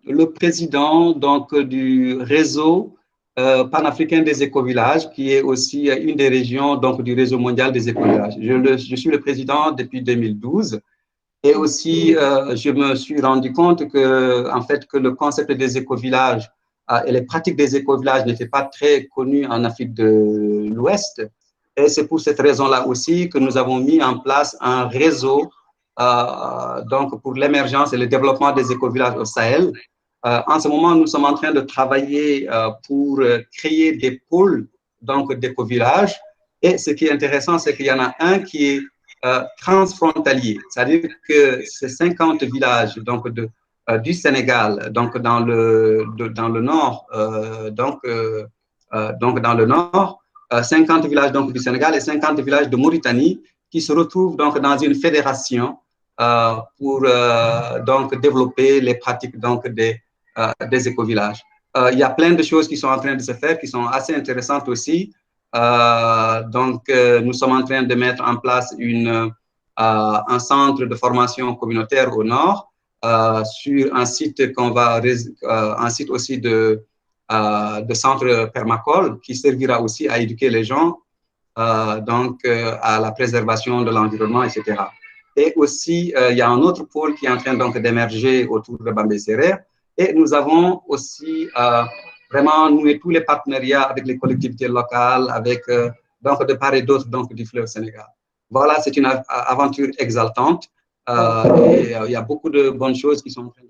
Speaker 4: le président donc, du réseau panafricain des écovillages, qui est aussi une des régions donc, du réseau mondial des écovillages. Je suis le président depuis 2012. Et aussi, je me suis rendu compte que, en fait, que le concept des écovillages et les pratiques des écovillages n'étaient pas très connues en Afrique de l'Ouest. Et c'est pour cette raison-là aussi que nous avons mis en place un réseau donc pour l'émergence et le développement des écovillages au Sahel. En ce moment, nous sommes en train de travailler pour créer des pôles d'écovillages. Et ce qui est intéressant, c'est qu'il y en a un qui est transfrontalier, c'est-à-dire que ces 50 villages donc du Sénégal, donc dans le nord, donc dans le nord, 50 villages donc du Sénégal et 50 villages de Mauritanie qui se retrouvent donc dans une fédération pour donc développer les pratiques donc des écovillages. Il y a plein de choses qui sont en train de se faire, qui sont assez intéressantes aussi. Nous sommes en train de mettre en place un centre de formation communautaire au nord sur un site qu'on va, un site aussi de centre permacole qui servira aussi à éduquer les gens à la préservation de l'environnement, etc. Et aussi, il y a un autre pôle qui est en train donc d'émerger autour de Bambey-Sérère. Et nous avons aussi vraiment noué tous les partenariats avec les collectivités locales, avec donc de part et d'autre donc du fleuve Sénégal. Voilà, c'est une aventure exaltante. Et il y a beaucoup de bonnes choses qui sont en train de...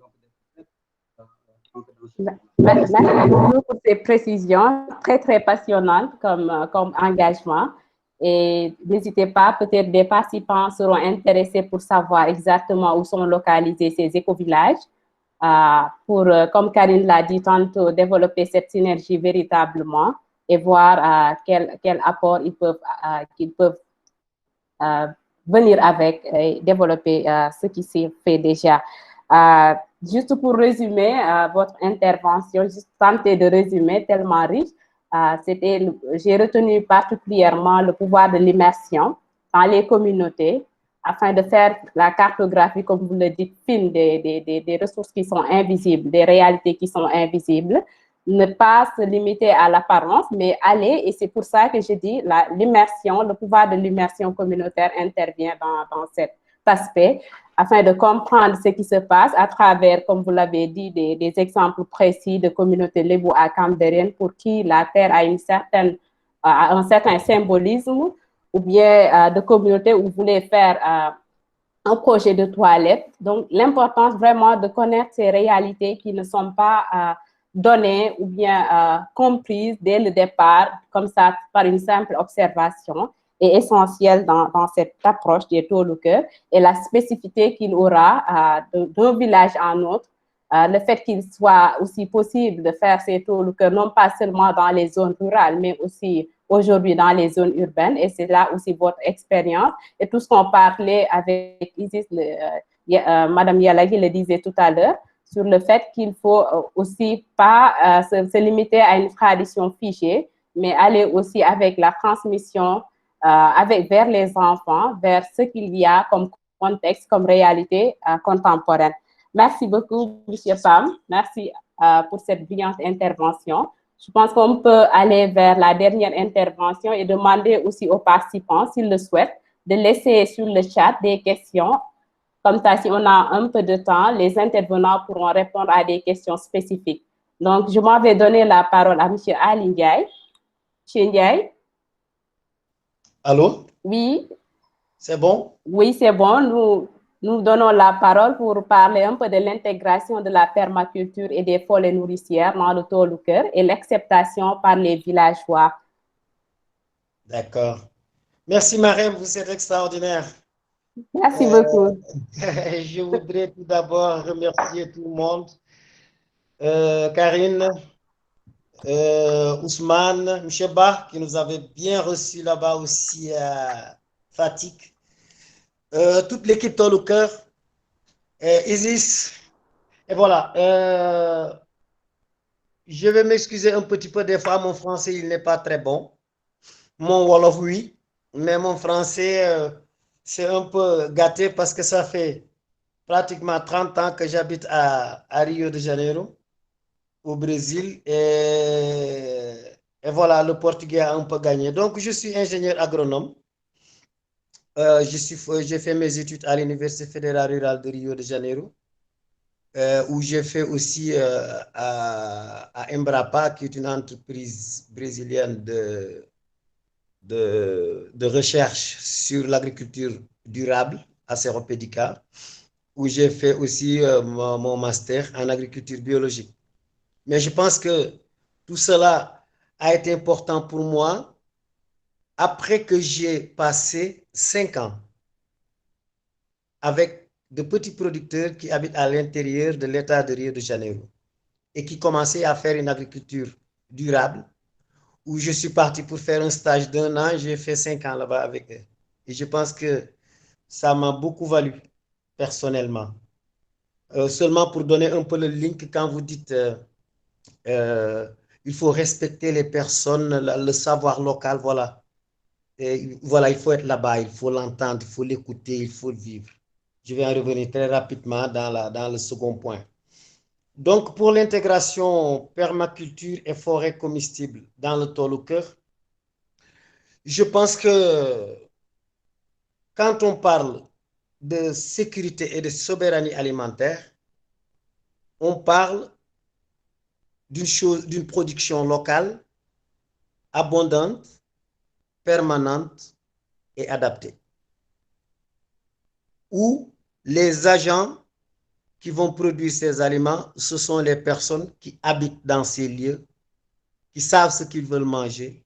Speaker 1: Merci beaucoup pour ces précisions, très, très passionnantes comme engagement. Et n'hésitez pas, peut-être des participants seront intéressés pour savoir exactement où sont localisés ces écovillages, pour, comme Karine l'a dit tantôt, développer cette synergie véritablement et voir quel apport qu'ils peuvent venir avec et développer ce qui s'est fait déjà. Juste pour résumer votre intervention, juste tenter de résumer tellement riche, j'ai retenu particulièrement le pouvoir de l'immersion dans les communautés afin de faire la cartographie, comme vous le dites, fine des ressources qui sont invisibles, des réalités qui sont invisibles, ne pas se limiter à l'apparence, mais aller, et c'est pour ça que je dis l'immersion, le pouvoir de l'immersion communautaire intervient dans cet aspect, afin de comprendre ce qui se passe à travers, comme vous l'avez dit, des exemples précis de communautés Lébou à Cambérène pour qui la terre a un certain symbolisme, ou bien de communautés où vous voulez faire un projet de toilette. Donc, l'importance vraiment de connaître ces réalités qui ne sont pas données ou bien comprises dès le départ, comme ça, par une simple observation, est essentielle dans cette approche des taux locaux et la spécificité qu'il aura d'un village à un autre. Le fait qu'il soit aussi possible de faire ces taux locaux, non pas seulement dans les zones rurales, mais aussi aujourd'hui dans les zones urbaines. Et c'est là aussi votre expérience et tout ce qu'on parlait avec Isis, Madame Yalagui le disait tout à l'heure, sur le fait qu'il faut aussi pas se limiter à une tradition figée, mais aller aussi avec la transmission vers les enfants, vers ce qu'il y a comme contexte, comme réalité contemporaine. Merci beaucoup, M. Pam. Merci pour cette brillante intervention. Je pense qu'on peut aller vers la dernière intervention et demander aussi aux participants, s'ils le souhaitent, de laisser sur le chat des questions. Comme ça, si on a un peu de temps, les intervenants pourront répondre à des questions spécifiques. Donc, je m'en vais donner la parole à M. Ali Ndiaye. M. Ndiaye.
Speaker 6: Allô?
Speaker 1: Oui.
Speaker 6: C'est bon?
Speaker 1: Oui, c'est bon. Nous donnons la parole pour parler un peu de l'intégration de la permaculture et des forêts nourricières dans le Toluker et l'acceptation par les villageois.
Speaker 6: D'accord. Merci, Marème, vous êtes extraordinaire.
Speaker 1: Merci beaucoup.
Speaker 6: Je voudrais tout d'abord remercier tout le monde. Karine, Ousmane, Mcheba, qui nous avait bien reçus là-bas aussi à Fatigue. Toute l'équipe Toluker, Isis. Et voilà. Je vais m'excuser un petit peu des fois, mon français, il n'est pas très bon. Mon Wolof, oui, mais mon français, c'est un peu gâté parce que ça fait pratiquement 30 ans que j'habite à Rio de Janeiro, au Brésil. Et voilà, le portugais a un peu gagné. Donc, je suis ingénieur agronome. J'ai fait mes études à l'Université fédérale rurale de Rio de Janeiro, où j'ai fait aussi à Embrapa, qui est une entreprise brésilienne de recherche sur l'agriculture durable à Seropédica, où j'ai fait aussi mon master en agriculture biologique. Mais je pense que tout cela a été important pour moi après que j'ai passé 5 ans avec de petits producteurs qui habitent à l'intérieur de l'État de Rio de Janeiro et qui commençaient à faire une agriculture durable, où je suis parti pour faire un stage d'1 an, j'ai fait 5 ans là-bas avec eux. Et je pense que ça m'a beaucoup valu personnellement. Seulement pour donner un peu le link, quand vous dites il faut respecter les personnes, le savoir local, voilà. Et voilà, il faut être là-bas, il faut l'entendre, il faut l'écouter, il faut le vivre. Je vais en revenir très rapidement dans le second point. Donc, pour l'intégration permaculture et forêt comestible dans le Toluker, je pense que quand on parle de sécurité et de souveraineté alimentaire, on parle d'une production locale, abondante, permanente et adaptée, où les agents qui vont produire ces aliments, ce sont les personnes qui habitent dans ces lieux, qui savent ce qu'ils veulent manger,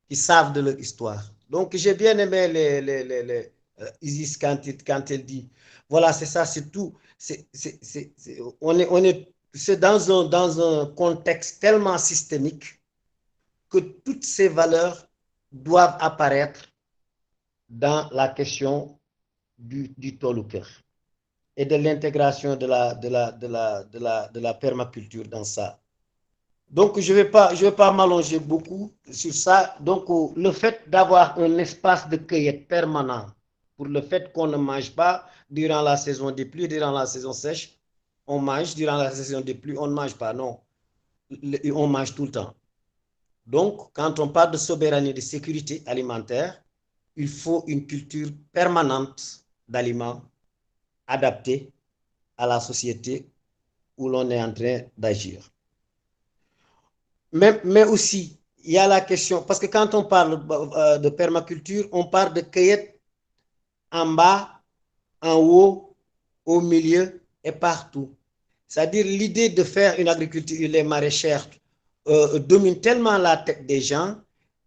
Speaker 6: qui savent de leur histoire. Donc, j'ai bien aimé Isis quand elle dit, voilà, c'est ça, c'est tout. C'est dans un contexte tellement systémique que toutes ces valeurs doivent apparaître dans la question du Toluker et de l'intégration de la permaculture dans ça. Donc, je vais pas m'allonger beaucoup sur ça. Donc, le fait d'avoir un espace de cueillette permanent, pour le fait qu'on ne mange pas durant la saison des pluies, durant la saison sèche, on mange, durant la saison des pluies, on ne mange pas, non. On mange tout le temps. Donc, quand on parle de souveraineté, de sécurité alimentaire, il faut une culture permanente d'aliments adaptée à la société où l'on est en train d'agir. Mais aussi, il y a la question, parce que quand on parle de permaculture, on parle de cueillette en bas, en haut, au milieu et partout. C'est-à-dire l'idée de faire une agriculture les maraîchère domine tellement la tête des gens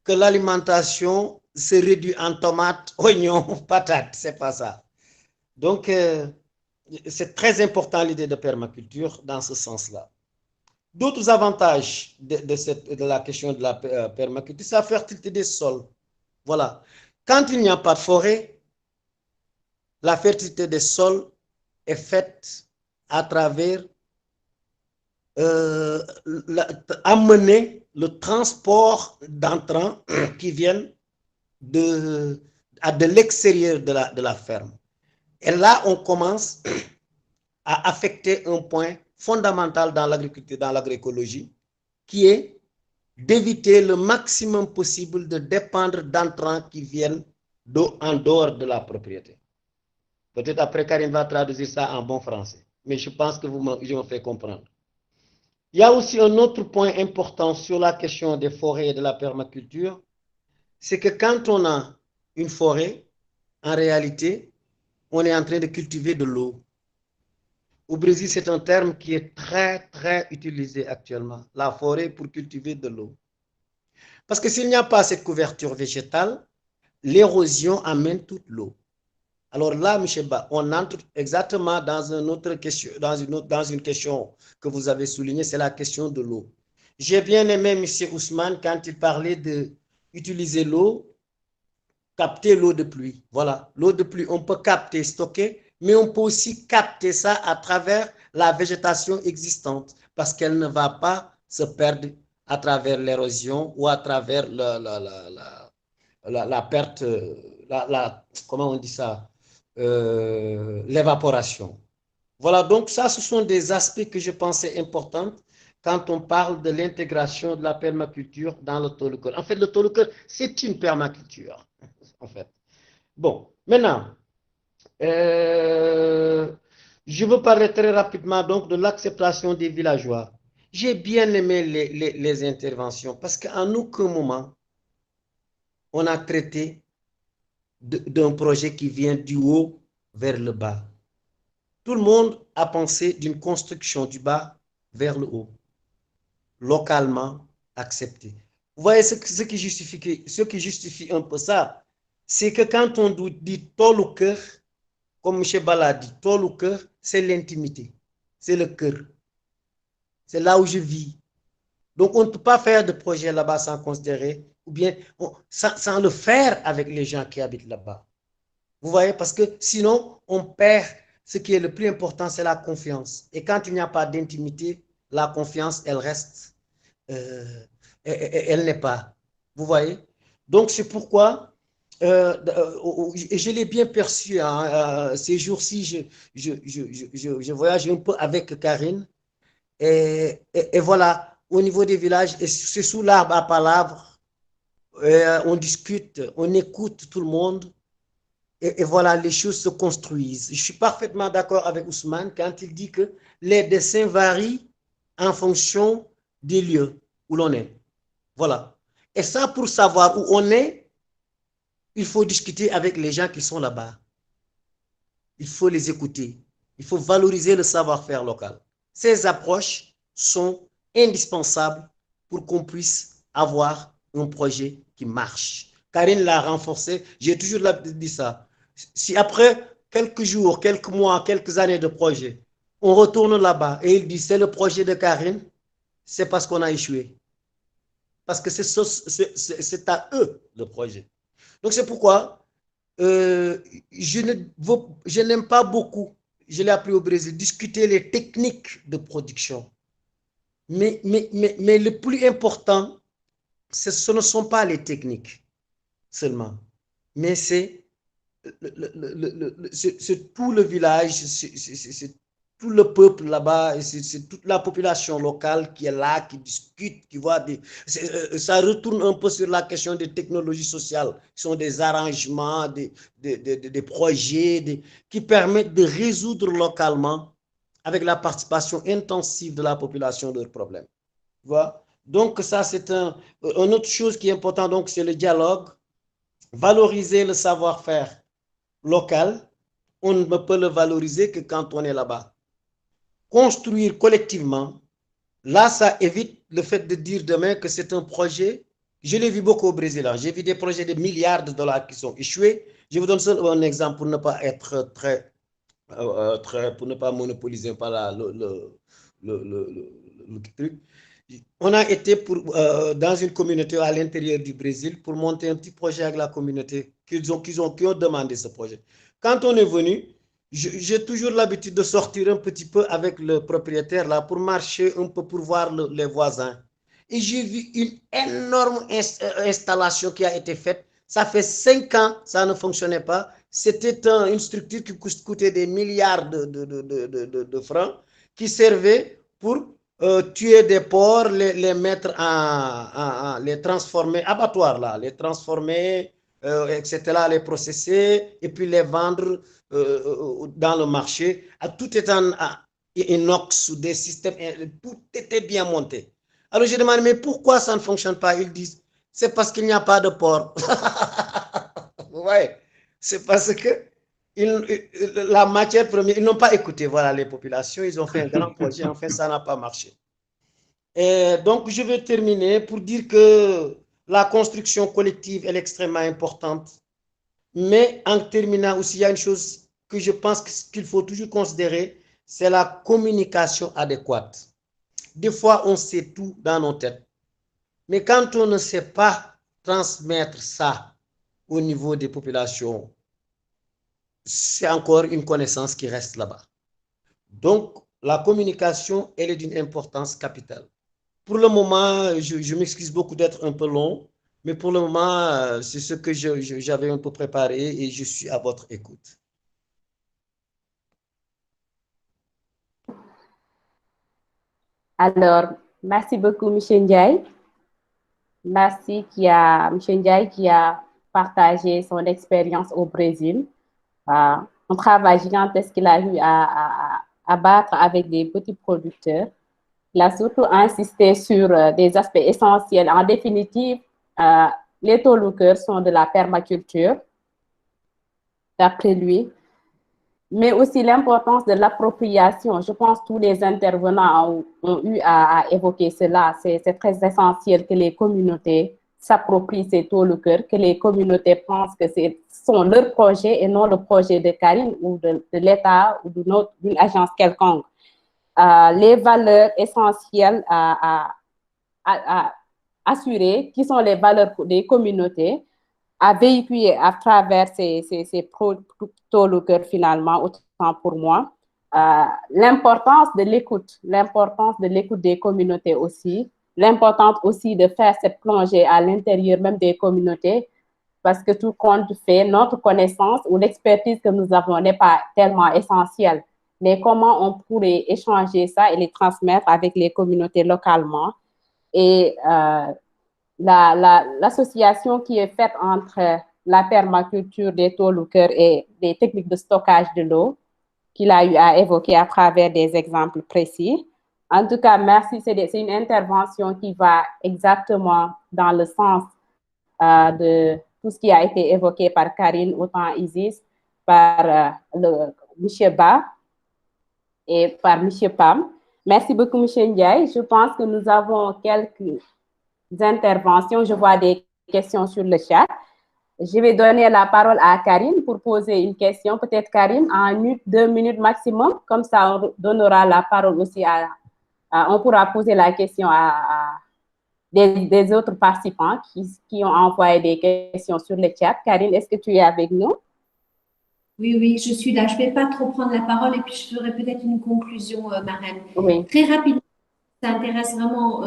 Speaker 6: que l'alimentation se réduit en tomates, oignons, patates. C'est pas ça. Donc, c'est très important l'idée de permaculture dans ce sens-là. D'autres avantages de la question de la permaculture, c'est la fertilité des sols. Voilà. Quand il n'y a pas de forêt, la fertilité des sols est faite à travers amener le transport d'entrants qui viennent de l'extérieur de la ferme. Et là, on commence à affecter un point fondamental dans l'agriculture, dans l'agroécologie, qui est d'éviter le maximum possible de dépendre d'entrants qui viennent en dehors de la propriété. Peut-être après, Karine va traduire ça en bon français, mais je pense que je me fais comprendre. Il y a aussi un autre point important sur la question des forêts et de la permaculture, c'est que quand on a une forêt, en réalité, on est en train de cultiver de l'eau. Au Brésil, c'est un terme qui est très, très utilisé actuellement, la forêt pour cultiver de l'eau. Parce que s'il n'y a pas cette couverture végétale, l'érosion amène toute l'eau. Alors là, M. Ba, on entre exactement dans une autre question, dans une question que vous avez soulignée, c'est la question de l'eau. J'ai bien aimé M. Ousmane quand il parlait d'utiliser l'eau, capter l'eau de pluie. Voilà, l'eau de pluie, on peut capter, stocker, mais on peut aussi capter ça à travers la végétation existante parce qu'elle ne va pas se perdre à travers l'érosion ou à travers la perte, comment on dit ça, l'évaporation. Voilà, donc ça, ce sont des aspects que je pensais importants quand on parle de l'intégration de la permaculture dans le tolucœur. En fait, le tolucœur, c'est une permaculture, en fait. Bon, maintenant, je veux parler très rapidement donc de l'acceptation des villageois. J'ai bien aimé les interventions parce qu'en aucun moment, on a traité d'un projet qui vient du haut vers le bas. Tout le monde a pensé d'une construction du bas vers le haut, localement accepté. Vous voyez ce qui justifie un peu ça, c'est que quand on dit tol au cœur, comme M. Bala dit, tol au cœur, c'est l'intimité, c'est le cœur. C'est là où je vis. Donc, on ne peut pas faire de projet là-bas sans considérer, ou bien sans le faire avec les gens qui habitent là-bas. Vous voyez, parce que sinon, on perd ce qui est le plus important, c'est la confiance. Et quand il n'y a pas d'intimité, la confiance, elle reste, elle n'est pas. Vous voyez? Donc, c'est pourquoi, et je l'ai bien perçu, hein, ces jours-ci, je voyage un peu avec Karine, et voilà, au niveau des villages, c'est sous l'arbre à palabres, on discute, on écoute tout le monde, et voilà, les choses se construisent. Je suis parfaitement d'accord avec Ousmane quand il dit que les dessins varient en fonction des lieux où l'on est. Voilà. Et ça, pour savoir où on est, il faut discuter avec les gens qui sont là-bas. Il faut les écouter. Il faut valoriser le savoir-faire local. Ces approches sont indispensables pour qu'on puisse avoir un projet qui marche. Karine l'a renforcé, j'ai toujours dit ça. Si après quelques jours, quelques mois, quelques années de projet, on retourne là-bas et il dit c'est le projet de Karine, c'est parce qu'on a échoué. Parce que c'est à eux le projet. Donc c'est pourquoi je n'aime pas beaucoup, je l'ai appris au Brésil, discuter les techniques de production. Mais le plus important, ce ne sont pas les techniques seulement, mais c'est tout le village, c'est tout le peuple là-bas, c'est toute la population locale qui est là, qui discute, qui voit ça retourne un peu sur la question des technologies sociales, qui sont des arrangements, des projets qui permettent de résoudre localement, avec la participation intensive de la population, leurs problèmes. Tu vois? Donc ça, c'est une autre chose qui est importante, donc c'est le dialogue, valoriser le savoir-faire local. on ne peut le valoriser que quand on est là-bas. Construire collectivement, là, ça évite le fait de dire demain que c'est un projet. Je l'ai vu beaucoup au Brésil. J'ai vu des projets de milliards de dollars qui sont échoués. Je vous donne seul un exemple pour ne pas être pour ne pas monopoliser par là le truc. On a été dans une communauté à l'intérieur du Brésil pour monter un petit projet avec la communauté qui ont demandé ce projet. Quand on est venu, j'ai toujours l'habitude de sortir un petit peu avec le propriétaire là pour marcher un peu pour voir les voisins. Et j'ai vu une énorme installation qui a été faite. Ça fait 5 ans, ça ne fonctionnait pas. C'était une structure qui coûtait des milliards de francs, qui servait pour tuer des porcs, les mettre les transformer, abattoirs là, les transformer, etc., les processer et puis les vendre dans le marché. Tout est en inox, des systèmes, tout était bien monté. Alors j'ai demandé, mais pourquoi ça ne fonctionne pas? Ils disent, c'est parce qu'il n'y a pas de porc. Ouais, c'est parce que la matière première, ils n'ont pas écouté, voilà, les populations, ils ont fait un grand projet, enfin ça n'a pas marché. Et donc je vais terminer pour dire que la construction collective est extrêmement importante, mais en terminant aussi, il y a une chose que je pense qu'il faut toujours considérer, c'est la communication adéquate. Des fois, on sait tout dans nos têtes, mais quand on ne sait pas transmettre ça au niveau des populations, c'est encore une connaissance qui reste là-bas. Donc, la communication, elle est d'une importance capitale. Pour le moment, je m'excuse beaucoup d'être un peu long, mais pour le moment, c'est ce que j'avais un peu préparé et je suis à votre écoute.
Speaker 1: Alors, merci beaucoup, M. Ndiaye. Merci M. Ndiaye qui a partagé son expérience au Brésil. Un travail gigantesque qu'il a eu à battre avec des petits producteurs. Il a surtout insisté sur des aspects essentiels. En définitive, les tôles sont de la permaculture, d'après lui, mais aussi l'importance de l'appropriation. Je pense que tous les intervenants ont eu à évoquer cela. C'est très essentiel que les communautés s'approprient ces tôles, que les communautés pensent que ce sont leurs projets et non le projet de Karine ou de l'État ou d'une agence quelconque. Les valeurs essentielles à assurer, qui sont les valeurs des communautés, à véhiculer à travers ces tôles finalement, autant pour moi. L'importance de l'écoute des communautés aussi, l'importance aussi de faire cette plongée à l'intérieur même des communautés, parce que tout compte fait, notre connaissance ou l'expertise que nous avons n'est pas tellement essentielle. Mais comment on pourrait échanger ça et les transmettre avec les communautés localement. Et l'association qui est faite entre la permaculture des tôles et des techniques de stockage de l'eau, qu'il a eu à évoquer à travers des exemples précis. En tout cas, merci. C'est une intervention qui va exactement dans le sens de tout ce qui a été évoqué par Karine, autant Isis, par M. Ba et par M. Pam. Merci beaucoup, M. Ndiaye. Je pense que nous avons quelques interventions. Je vois des questions sur le chat. Je vais donner la parole à Karine pour poser une question. Peut-être Karine, en 2 minutes maximum. Comme ça, on donnera la parole aussi on pourra poser la question à des autres participants qui ont envoyé des questions sur le chat. Karine, est-ce que tu es avec nous?
Speaker 2: Oui, je suis là. Je ne vais pas trop prendre la parole et puis je ferai peut-être une conclusion, Marraine.
Speaker 1: Oui.
Speaker 2: Très rapidement, ça intéresse vraiment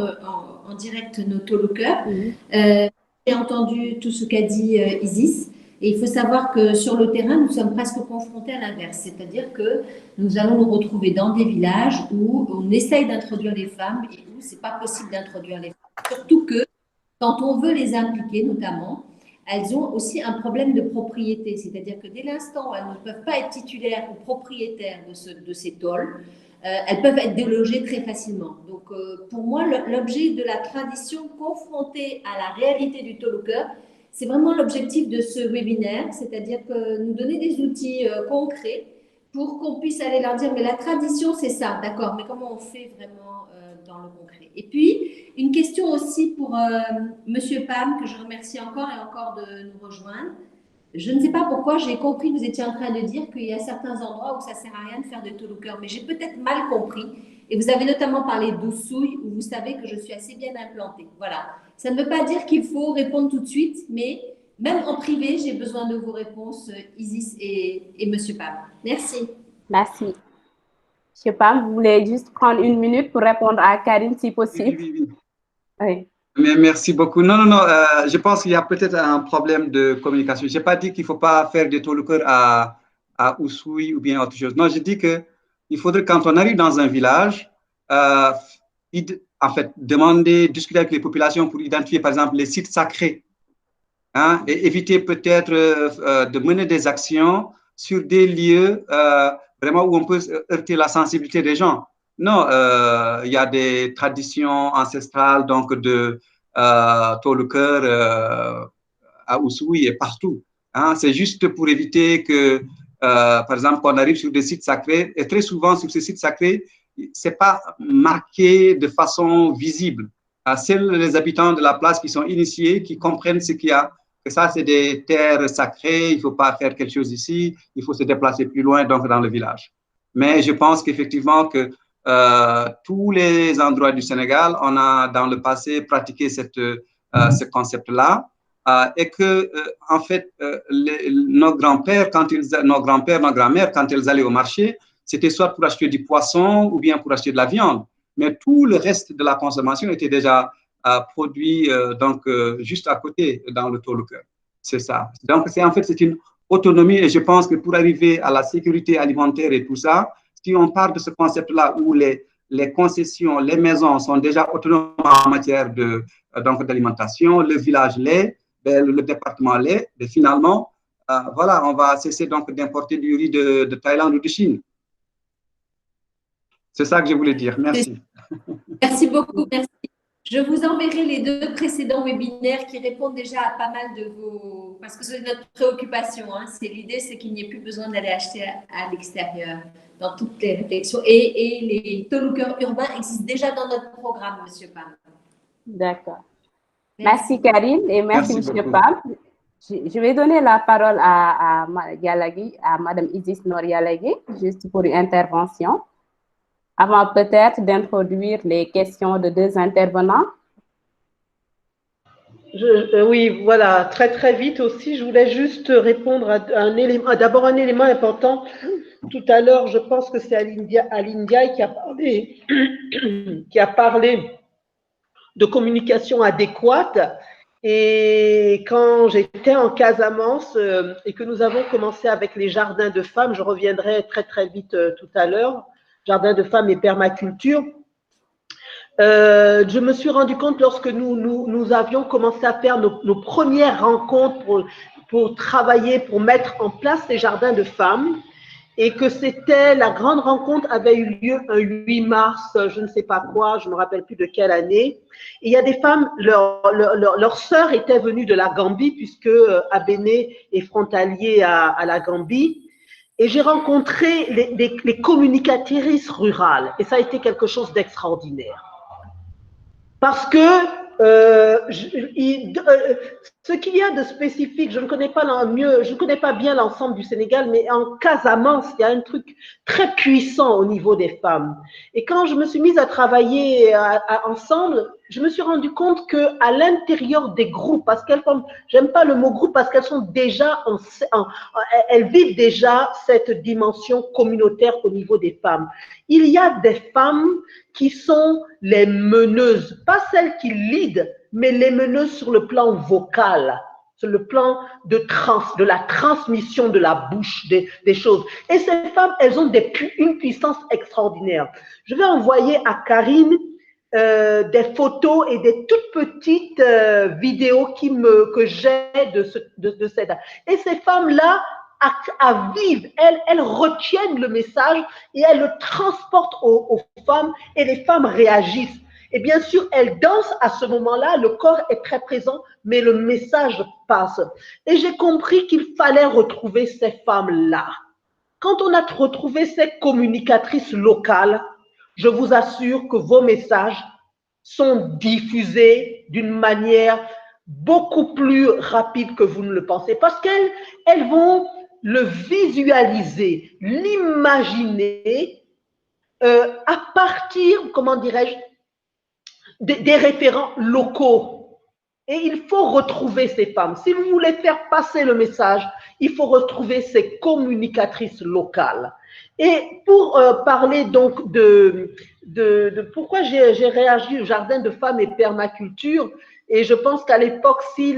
Speaker 2: en direct nos talkers. J'ai entendu tout ce qu'a dit Isis. Et il faut savoir que sur le terrain, nous sommes presque confrontés à l'inverse. C'est-à-dire que nous allons nous retrouver dans des villages où on essaye d'introduire les femmes et où ce n'est pas possible d'introduire les femmes. Surtout que quand on veut les impliquer, notamment, elles ont aussi un problème de propriété. C'est-à-dire que dès l'instant où elles ne peuvent pas être titulaires ou propriétaires de ces tôles, elles peuvent être délogées très facilement. Donc, pour moi, l'objet de la tradition confrontée à la réalité du tôle C'est vraiment l'objectif de ce webinaire, c'est-à-dire que nous donner des outils concrets pour qu'on puisse aller leur dire, mais la tradition, c'est ça, d'accord, mais comment on fait vraiment dans le concret? Et puis, une question aussi pour Monsieur Pam, que je remercie encore et encore de nous rejoindre. Je ne sais pas pourquoi j'ai compris que vous étiez en train de dire qu'il y a certains endroits où ça ne sert à rien de faire de tolu-cœur, mais j'ai peut-être mal compris. Et vous avez notamment parlé d'Oussouye, où vous savez que je suis assez bien implantée. Voilà. Ça ne veut pas dire qu'il faut répondre tout de suite, mais même en privé, j'ai besoin de vos réponses, Isis et Monsieur Pam. Merci.
Speaker 1: Merci. Monsieur Pam, vous voulez juste prendre une minute pour répondre à Karine, si possible?
Speaker 4: Oui.
Speaker 1: Oui.
Speaker 4: Mais merci beaucoup. Non, je pense qu'il y a peut-être un problème de communication. Je n'ai pas dit qu'il ne faut pas faire des tolu-cœur à Oussouye ou bien autre chose. Non, je dis qu'il faudrait, quand on arrive dans un village, en fait, discuter avec les populations pour identifier, par exemple, les sites sacrés, hein, et éviter peut-être de mener des actions sur des lieux vraiment où on peut heurter la sensibilité des gens. Non, il y a des traditions ancestrales donc de tolu-cœur à Oussouye et partout. Hein. C'est juste pour éviter que, par exemple, qu'on arrive sur des sites sacrés, et très souvent sur ces sites sacrés, c'est pas marqué de façon visible. Seuls les habitants de la place qui sont initiés, qui comprennent ce qu'il y a, que ça c'est des terres sacrées, il ne faut pas faire quelque chose ici, il faut se déplacer plus loin, donc dans le village. Mais je pense qu'effectivement que tous les endroits du Sénégal, on a dans le passé pratiqué ce concept-là. Et que, en fait, nos grands-pères, nos grands-mères, quand ils allaient au marché, c'était soit pour acheter du poisson ou bien pour acheter de la viande. Mais tout le reste de la consommation était déjà produit donc, juste à côté dans le tolu-cœur. C'est ça. Donc, en fait, c'est une autonomie et je pense que pour arriver à la sécurité alimentaire et tout ça, si on part de ce concept-là où les concessions, les maisons sont déjà autonomes en matière d'alimentation, le village l'est, le département l'est, et finalement, voilà, on va cesser donc d'importer du riz de Thaïlande ou de Chine. C'est ça que je voulais dire. Merci.
Speaker 2: Merci beaucoup. Merci. Je vous enverrai les 2 précédents webinaires qui répondent déjà à pas mal de vos... Parce que c'est notre préoccupation. Hein. L'idée, c'est qu'il n'y ait plus besoin d'aller acheter à l'extérieur dans toutes les réflexions. Et les tolu-cœurs urbains existent déjà dans notre programme, Monsieur Pam.
Speaker 1: D'accord. Merci Karine et merci Monsieur Pam. Je vais donner la parole à Madame Isis Noor Yalagui, juste pour une intervention. Avant peut-être d'introduire les questions de 2 intervenants.
Speaker 3: Oui, voilà, très vite aussi. Je voulais juste répondre à un élément, d'abord un élément important. Tout à l'heure, je pense que c'est Aline Diaye qui a parlé de communication adéquate. Et quand j'étais en Casamance et que nous avons commencé avec les jardins de femmes, je reviendrai très vite tout à l'heure, jardins de femmes et permaculture, je me suis rendu compte lorsque nous avions commencé à faire nos premières rencontres pour travailler, pour mettre en place les jardins de femmes, et que la grande rencontre avait eu lieu un 8 mars, je ne sais pas quoi, je ne me rappelle plus de quelle année. Et il y a des femmes, leur sœur était venue de la Gambie, puisque Abéné est frontalier à la Gambie. Et j'ai rencontré les communicatrices rurales, et ça a été quelque chose d'extraordinaire. Parce que ce qu'il y a de spécifique, je ne connais pas bien l'ensemble du Sénégal, mais en Casamance, il y a un truc très puissant au niveau des femmes. Et quand je me suis mise à travailler ensemble, je me suis rendu compte qu'à l'intérieur des groupes, parce qu'elles forment, j'aime pas le mot groupe, parce qu'elles sont déjà elles vivent déjà cette dimension communautaire au niveau des femmes. Il y a des femmes qui sont les meneuses, pas celles qui lead, mais les meneuses sur le plan vocal, sur le plan de la transmission de la bouche des choses. Et ces femmes, elles ont une puissance extraordinaire. Je vais envoyer à Karine des photos et des toutes petites vidéos que j'ai de cette. Et ces femmes-là, à vivre, elles retiennent le message et elles le transportent aux femmes et les femmes réagissent. Et bien sûr, elles dansent à ce moment-là, le corps est très présent, mais le message passe. Et j'ai compris qu'il fallait retrouver ces femmes-là. Quand on a retrouvé ces communicatrices locales, je vous assure que vos messages sont diffusés d'une manière beaucoup plus rapide que vous ne le pensez, parce qu'elles vont le visualiser, l'imaginer à partir, comment dirais-je, des référents locaux. Et il faut retrouver ces femmes. Si vous voulez faire passer le message, il faut retrouver ces communicatrices locales. Et pour parler donc de pourquoi j'ai réagi au jardin de femmes et permaculture, et je pense qu'à l'époque, si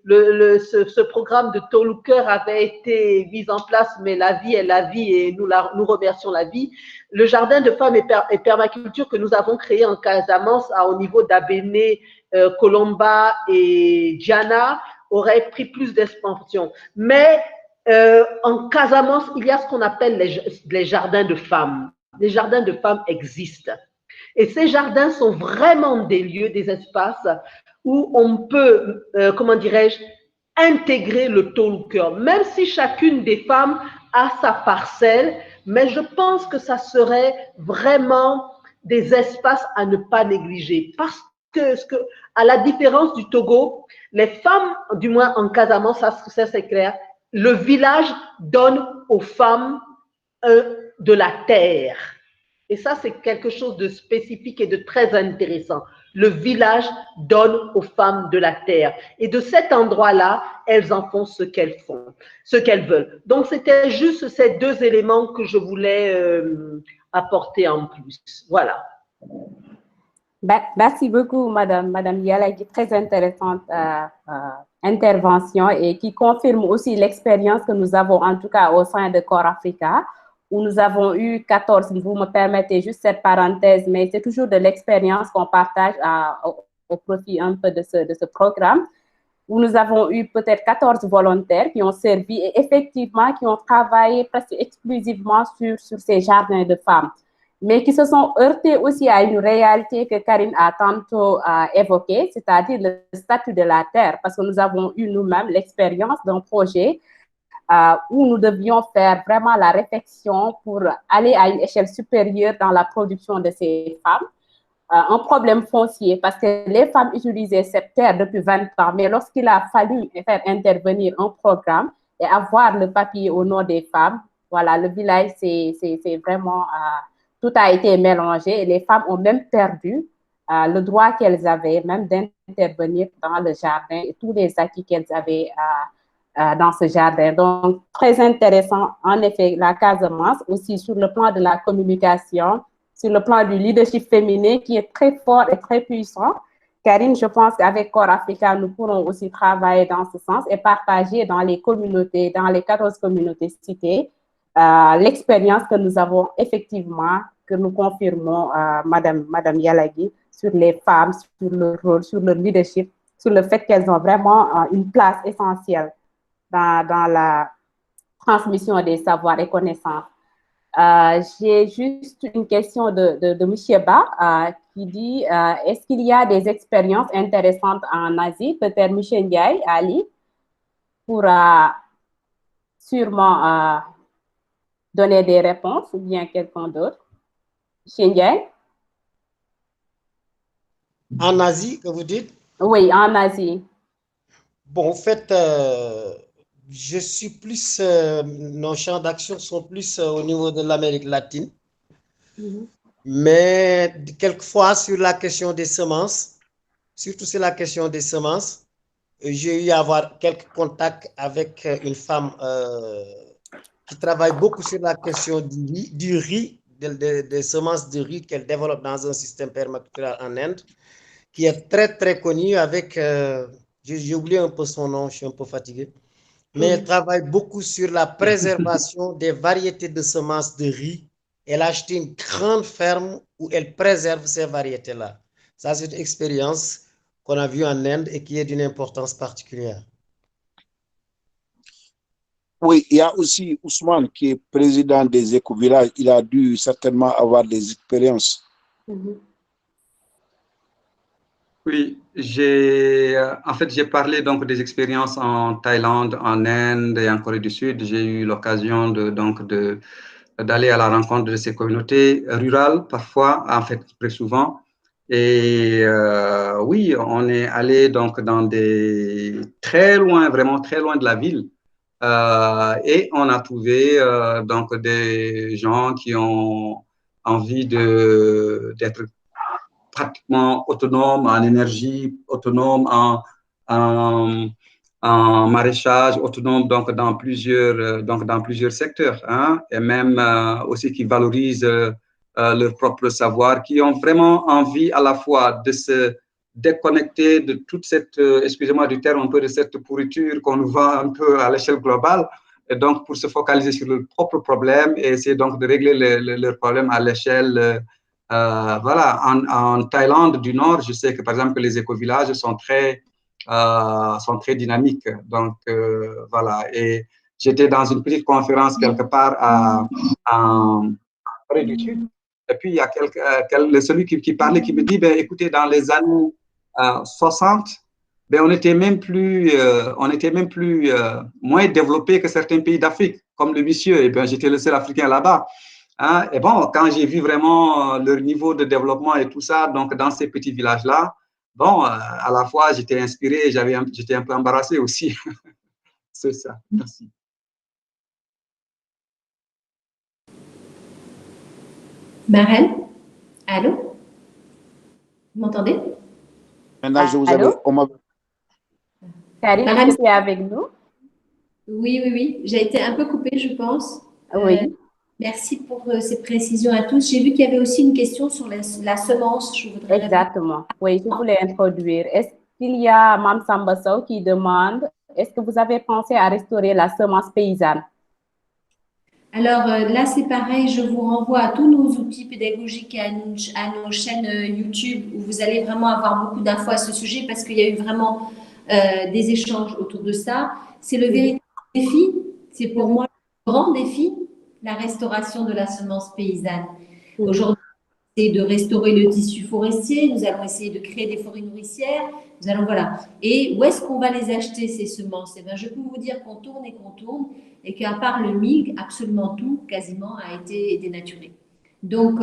Speaker 3: ce programme de Toluker avait été mis en place, mais la vie est la vie et nous remercions la vie, le jardin de femmes et permaculture que nous avons créé en Casamance, au niveau d'Abéné, Colomba et Diana, aurait pris plus d'expansion. Mais en Casamance, il y a ce qu'on appelle les jardins de femmes. Les jardins de femmes existent. Et ces jardins sont vraiment des lieux, des espaces où on peut, comment dirais-je, intégrer le Toluker, même si chacune des femmes a sa parcelle, mais je pense que ça serait vraiment des espaces à ne pas négliger. Parce que, à la différence du Togo, les femmes, du moins en Casamance, ça c'est clair, le village donne aux femmes de la terre. Et ça, c'est quelque chose de spécifique et de très intéressant. Le village donne aux femmes de la terre. Et de cet endroit-là, elles en font ce qu'elles font, ce qu'elles veulent. Donc, c'était juste ces deux éléments que je voulais apporter en plus. Voilà.
Speaker 1: Merci beaucoup, Madame Yalagui. Très intéressante intervention et qui confirme aussi l'expérience que nous avons, en tout cas au sein de Corps Africa, où nous avons eu 14, vous me permettez juste cette parenthèse, mais c'est toujours de l'expérience qu'on partage au profit un peu de ce programme, où nous avons eu peut-être 14 volontaires qui ont servi et effectivement qui ont travaillé presque exclusivement sur ces jardins de femmes, mais qui se sont heurtés aussi à une réalité que Karine a tantôt évoquée, c'est-à-dire le statut de la terre, parce que nous avons eu nous-mêmes l'expérience d'un projet où nous devions faire vraiment la réflexion pour aller à une échelle supérieure dans la production de ces femmes. Un problème foncier, parce que les femmes utilisaient cette terre depuis 20 ans, mais lorsqu'il a fallu faire intervenir un programme et avoir le papier au nom des femmes, voilà, le village, c'est vraiment... tout a été mélangé et les femmes ont même perdu le droit qu'elles avaient même d'intervenir dans le jardin et tous les acquis qu'elles avaient dans ce jardin. Donc, très intéressant, en effet, la Casamance, aussi sur le plan de la communication, sur le plan du leadership féminin qui est très fort et très puissant. Karine, je pense qu'avec Corps Africa, nous pourrons aussi travailler dans ce sens et partager dans les communautés, dans les 14 communautés citées, l'expérience que nous avons effectivement, que nous confirmons, Madame Yalagui, sur les femmes, sur leur rôle, sur leur leadership, sur le fait qu'elles ont vraiment une place essentielle dans la transmission des savoirs et connaissances. J'ai juste une question de M. Ba qui dit est-ce qu'il y a des expériences intéressantes en Asie? Peut-être M. Ndiaye, Ali, pourra sûrement donner des réponses ou bien quelqu'un d'autre. M. Ndiaye?
Speaker 6: En Asie, que vous dites?
Speaker 1: Oui, en Asie.
Speaker 6: Bon, en fait, je suis plus, nos champs d'action sont plus au niveau de l'Amérique latine. Mais quelquefois, sur la question des semences, surtout sur la question des semences, j'ai eu à avoir quelques contacts avec une femme qui travaille beaucoup sur la question du riz, des semences de riz qu'elle développe dans un système permacultural en Inde, qui est très, très connue avec, j'ai oublié un peu son nom, je suis un peu fatigué, mais elle travaille beaucoup sur la préservation des variétés de semences de riz. Elle a acheté une grande ferme où elle préserve ces variétés-là. Ça, c'est une expérience qu'on a vue en Inde et qui est d'une importance particulière.
Speaker 5: Oui, il y a aussi Ousmane qui est président des éco-villages. Il a dû certainement avoir des expériences.
Speaker 4: Oui, en fait, j'ai parlé donc des expériences en Thaïlande, en Inde et en Corée du Sud. J'ai eu l'occasion d'aller à la rencontre de ces communautés rurales, parfois, en fait, très souvent. Et oui, on est allé donc dans des très loin, vraiment très loin de la ville. Et on a trouvé donc des gens qui ont envie d'être pratiquement autonomes en énergie, autonomes en, en maraîchage, autonomes donc dans plusieurs secteurs, hein, et même aussi qui valorisent leur propre savoir, qui ont vraiment envie à la fois de se déconnecter de toute cette, excusez-moi du terme, un peu de cette pourriture qu'on nous vend un peu à l'échelle globale, et donc pour se focaliser sur leurs propres problèmes et essayer donc de régler leurs problèmes à l'échelle voilà, en Thaïlande du Nord, je sais que par exemple les écovillages sont très dynamiques. Donc voilà, et j'étais dans une petite conférence quelque part en Corée du Sud. Et puis il y a celui qui parlait qui me dit, ben, écoutez, dans les années 60, ben, on était même plus moins développé que certains pays d'Afrique, comme le monsieur. Et ben, j'étais le seul Africain là-bas. Hein, et bon, quand j'ai vu vraiment leur niveau de développement et tout ça, donc dans ces petits villages-là, bon, à la fois j'étais inspiré et j'étais un peu embarrassé aussi. C'est ça. Merci.
Speaker 2: Marelle, allô? Vous m'entendez?
Speaker 5: Maintenant, je vous
Speaker 1: Allô?
Speaker 5: avais.
Speaker 1: Karine, est-ce que tu es avec nous?
Speaker 2: Oui. J'ai été un peu coupée, je pense.
Speaker 1: Oui.
Speaker 2: Merci pour ces précisions à tous. J'ai vu qu'il y avait aussi une question sur la semence. Je voudrais répondre.
Speaker 1: Exactement. Oui, je voulais introduire. Est-ce qu'il y a Mme Sambassou qui demande, est-ce que vous avez pensé à restaurer la semence paysanne?
Speaker 2: Alors là, c'est pareil, je vous renvoie à tous nos outils pédagogiques et à nos chaînes YouTube où vous allez vraiment avoir beaucoup d'infos à ce sujet parce qu'il y a eu vraiment des échanges autour de ça. C'est le véritable défi, c'est pour moi le grand défi, la restauration de la semence paysanne. Aujourd'hui, c'est de restaurer le tissu forestier, nous allons essayer de créer des forêts nourricières, nous allons, voilà. Et où est-ce qu'on va les acheter, ces semences? Eh bien, je peux vous dire qu'on tourne et qu'à part le MIG, absolument tout, quasiment, a été dénaturé. Donc,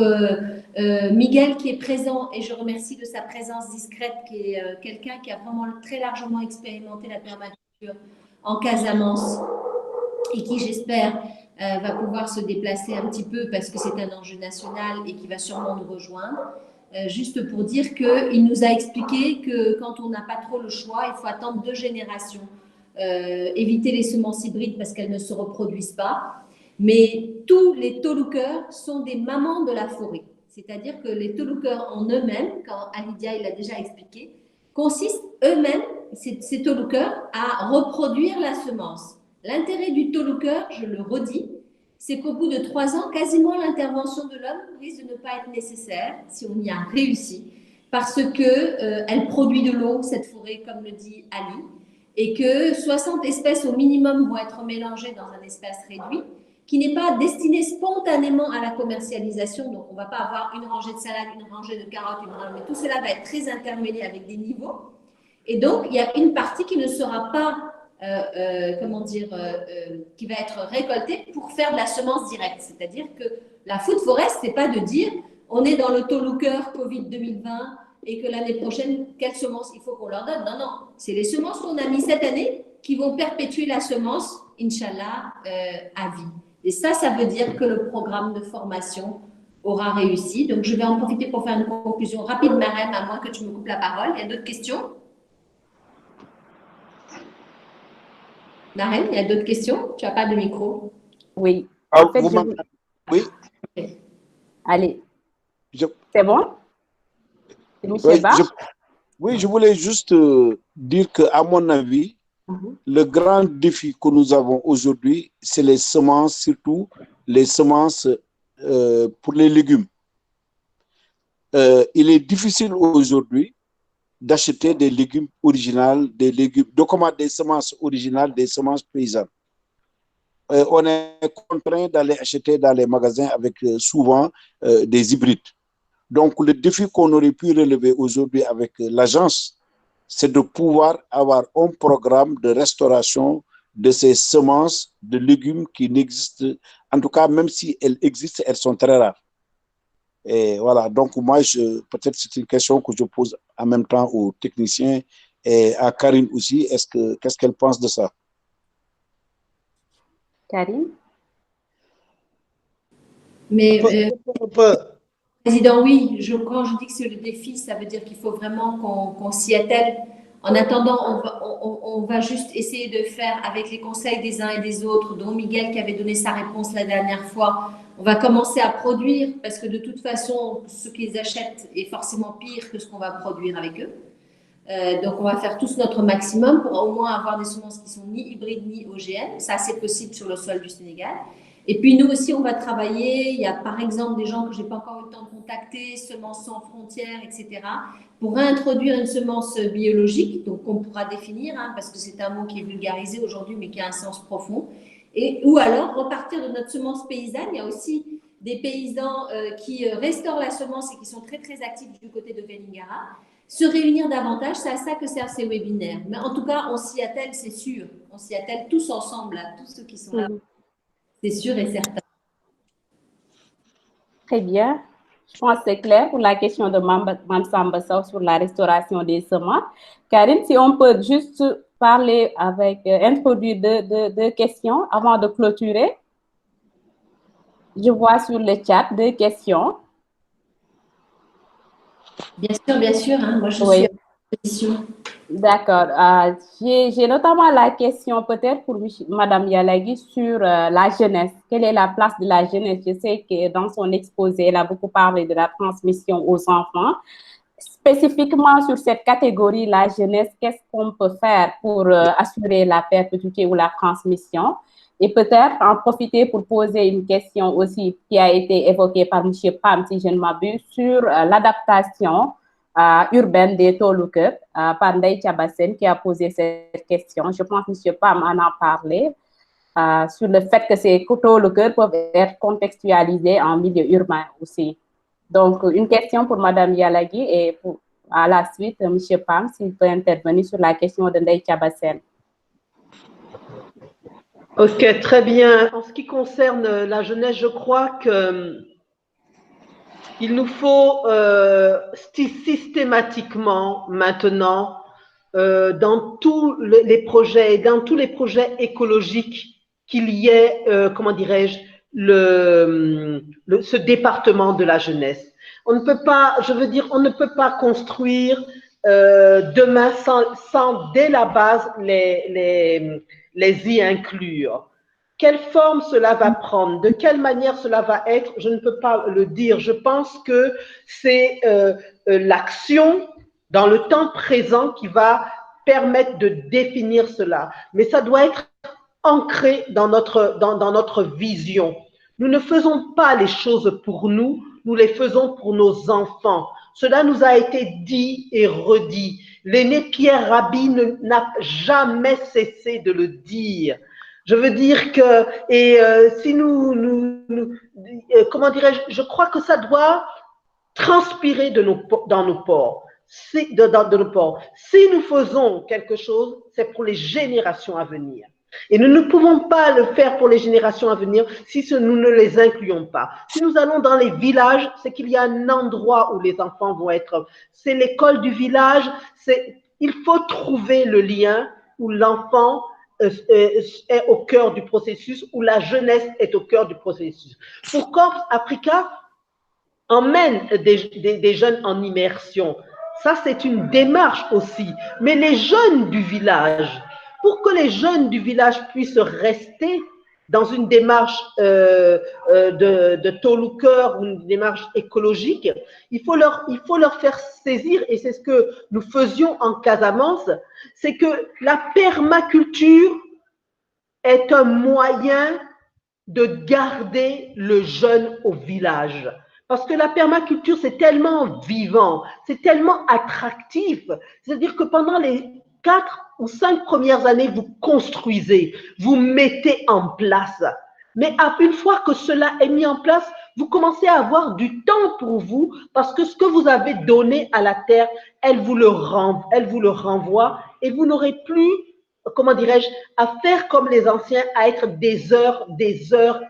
Speaker 2: Miguel qui est présent, et je remercie de sa présence discrète, qui est quelqu'un qui a vraiment très largement expérimenté la permaculture en Casamance et qui, j'espère, va pouvoir se déplacer un petit peu parce que c'est un enjeu national et qui va sûrement nous rejoindre. Juste pour dire qu'il nous a expliqué que quand on n'a pas trop le choix, il faut attendre 2 générations. Éviter les semences hybrides parce qu'elles ne se reproduisent pas. Mais tous les toluqueurs sont des mamans de la forêt. C'est-à-dire que les toluqueurs en eux-mêmes, quand Alidia il l'a déjà expliqué, consistent eux-mêmes, ces toluqueurs, à reproduire la semence. L'intérêt du toluqueur, je le redis, c'est qu'au bout de 3 ans, quasiment l'intervention de l'homme risque de ne pas être nécessaire si on y a réussi, parce qu'elle produit de l'eau, cette forêt, comme le dit Ali, et que 60 espèces au minimum vont être mélangées dans un espace réduit, qui n'est pas destiné spontanément à la commercialisation. Donc, on ne va pas avoir une rangée de salade, une rangée de carottes, mais tout cela va être très intermêlé avec des niveaux. Et donc, il y a une partie qui ne sera pas qui va être récoltée pour faire de la semence directe. C'est-à-dire que la food forest, ce n'est pas de dire on est dans le toluqueur Covid 2020 et que l'année prochaine, quelle semence il faut qu'on leur donne. Non, c'est les semences qu'on a mis cette année qui vont perpétuer la semence, Inch'Allah, à vie. Et ça veut dire que le programme de formation aura réussi. Donc, je vais en profiter pour faire une conclusion rapide, Marème, à moins que tu me coupes la parole. Il y a d'autres questions? Marème, il y a d'autres questions? Tu n'as pas de micro?
Speaker 1: Oui. En fait,
Speaker 5: Oui.
Speaker 1: Allez. C'est bon?
Speaker 5: Oui, je voulais juste dire qu'à mon avis, le grand défi que nous avons aujourd'hui, c'est les semences, surtout les semences pour les légumes. Il est difficile aujourd'hui d'acheter des légumes originaux, de commander des semences originales, des semences paysannes. On est contraint d'aller acheter dans les magasins avec souvent des hybrides. Donc, le défi qu'on aurait pu relever aujourd'hui avec l'agence, c'est de pouvoir avoir un programme de restauration de ces semences de légumes qui n'existent, en tout cas, même si elles existent, elles sont très rares. Et voilà, donc moi, peut-être c'est une question que je pose en même temps aux techniciens et à Karine aussi. Qu'est-ce qu'elle pense de ça?
Speaker 1: Karine?
Speaker 2: Mais,
Speaker 6: peut-
Speaker 2: Président, oui, quand je dis que c'est le défi, ça veut dire qu'il faut vraiment qu'on s'y attelle. En attendant, on va juste essayer de faire avec les conseils des uns et des autres, dont Miguel qui avait donné sa réponse la dernière fois. On va commencer à produire parce que de toute façon, ce qu'ils achètent est forcément pire que ce qu'on va produire avec eux. Donc, on va faire tous notre maximum pour au moins avoir des semences qui sont ni hybrides ni OGM. Ça, c'est possible sur le sol du Sénégal. Et puis, nous aussi, on va travailler. Il y a par exemple des gens que je n'ai pas encore eu le temps de contacter, Semences sans frontières, etc., pour réintroduire une semence biologique, donc qu'on pourra définir, hein, parce que c'est un mot qui est vulgarisé aujourd'hui, mais qui a un sens profond. Ou alors, repartir de notre semence paysanne. Il y a aussi des paysans qui restaurent la semence et qui sont très, très actifs du côté de Vélingara. Se réunir davantage, c'est à ça que servent ces webinaires. Mais en tout cas, on s'y attelle, c'est sûr. On s'y attelle tous ensemble, là, tous ceux qui sont là. C'est sûr et certain.
Speaker 1: Très bien. Je pense que c'est clair pour la question de Mamsamba Sow sur la restauration des semences. Karine, si on peut juste parler introduire deux questions avant de clôturer. Je vois sur le chat 2 questions.
Speaker 2: Bien sûr. Hein, moi, je suis à disposition.
Speaker 1: D'accord. J'ai notamment la question peut-être pour Madame Yalagui sur la jeunesse. Quelle est la place de la jeunesse? Je sais que dans son exposé, elle a beaucoup parlé de la transmission aux enfants. Spécifiquement sur cette catégorie, la jeunesse, qu'est-ce qu'on peut faire pour assurer la perpétuité ou la transmission? Et peut-être en profiter pour poser une question aussi qui a été évoquée par M. Pam, si je ne m'abuse, sur l'adaptation urbaine des Toluker par Ndeye Thiabassène qui a posé cette question. Je pense que M. Pam en a parlé sur le fait que ces Toluker peuvent être contextualisés en milieu urbain aussi. Donc, une question pour Mme Yalagui et à la suite, M. Pam, s'il peut intervenir sur la question de Ndeye Thiabassène.
Speaker 3: Ok, très bien. En ce qui concerne la jeunesse, je crois que il nous faut systématiquement maintenant, dans tous les projets, dans tous les projets écologiques, qu'il y ait, comment dirais-je, ce département de la jeunesse. On ne peut pas, je veux dire, on ne peut pas construire demain sans dès la base les y inclure. Quelle forme cela va prendre, de quelle manière cela va être, je ne peux pas le dire. Je pense que c'est l'action dans le temps présent qui va permettre de définir cela. Mais ça doit être ancré dans notre vision. Nous ne faisons pas les choses pour nous, nous les faisons pour nos enfants. Cela nous a été dit et redit. L'aîné Pierre Rabhi n'a jamais cessé de le dire. Je veux dire que, si comment dirais-je, je crois que ça doit transpirer dans nos ports. De nos ports. Si nous faisons quelque chose, c'est pour les générations à venir. Et nous ne pouvons pas le faire pour les générations à venir si nous ne les incluons pas. Si nous allons dans les villages, c'est qu'il y a un endroit où les enfants vont être. C'est l'école du village. Il faut trouver le lien où l'enfant est au cœur du processus, où la jeunesse est au cœur du processus. Pour Corps Africa, emmène des jeunes en immersion. Ça, c'est une démarche aussi. Mais les jeunes du village, pour que les jeunes du village puissent rester dans une démarche de Toluker ou une démarche écologique, il faut leur faire saisir, et c'est ce que nous faisions en Casamance, c'est que la permaculture est un moyen de garder le jeune au village. Parce que la permaculture, c'est tellement vivant, c'est tellement attractif. C'est-à-dire que pendant les 4 ou 5 premières années, vous construisez, vous mettez en place. Mais une fois que cela est mis en place, vous commencez à avoir du temps pour vous parce que ce que vous avez donné à la terre, elle vous le renvoie et vous n'aurez plus, comment dirais-je, à faire comme les anciens, à être des heures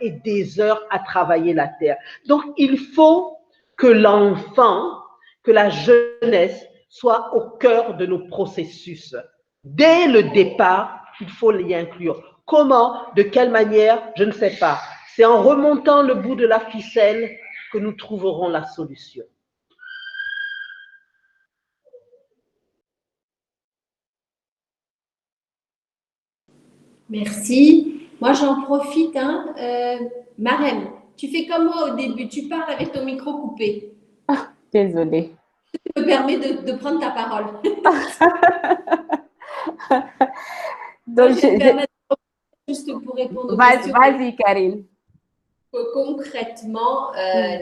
Speaker 3: et des heures à travailler la terre. Donc, il faut que l'enfant, que la jeunesse soit au cœur de nos processus. Dès le départ, il faut l'y inclure. Comment, de quelle manière, je ne sais pas. C'est en remontant le bout de la ficelle que nous trouverons la solution.
Speaker 2: Merci. Moi, j'en profite. Marem, tu fais comme moi au début. Tu parles avec ton micro coupé.
Speaker 1: Désolée.
Speaker 2: Je me permets de prendre ta parole.
Speaker 1: Donc,
Speaker 2: je me permets juste pour répondre aux questions.
Speaker 1: Vas-y, Karine.
Speaker 2: Concrètement,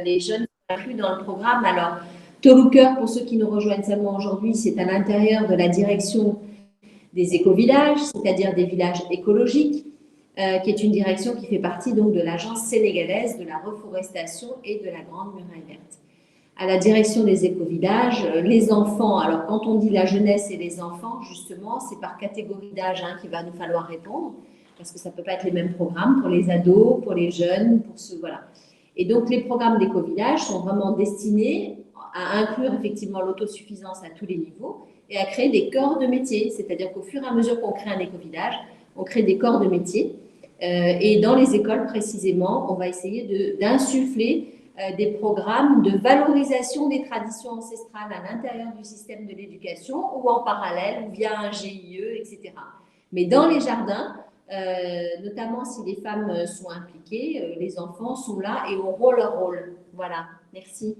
Speaker 2: les jeunes sont inclus dans le programme. Alors, Tolucœur, pour ceux qui nous rejoignent seulement aujourd'hui, c'est à l'intérieur de la direction des éco-villages, c'est-à-dire des villages écologiques, qui est une direction qui fait partie donc de l'Agence sénégalaise de la reforestation et de la Grande Muraille Verte. À la direction des éco-villages, les enfants, alors quand on dit la jeunesse et les enfants, justement, c'est par catégorie d'âge qu'il va nous falloir répondre, parce que ça ne peut pas être les mêmes programmes pour les ados, pour les jeunes, pour ceux, voilà. Et donc, les programmes d'éco-village sont vraiment destinés à inclure effectivement l'autosuffisance à tous les niveaux et à créer des corps de métier. C'est-à-dire qu'au fur et à mesure qu'on crée un éco-village, on crée des corps de métier. Et dans les écoles, précisément, on va essayer d'insuffler des programmes de valorisation des traditions ancestrales à l'intérieur du système de l'éducation ou en parallèle ou via un GIE, etc. Mais dans les jardins, notamment si les femmes sont impliquées, les enfants sont là et auront leur rôle. Voilà, merci.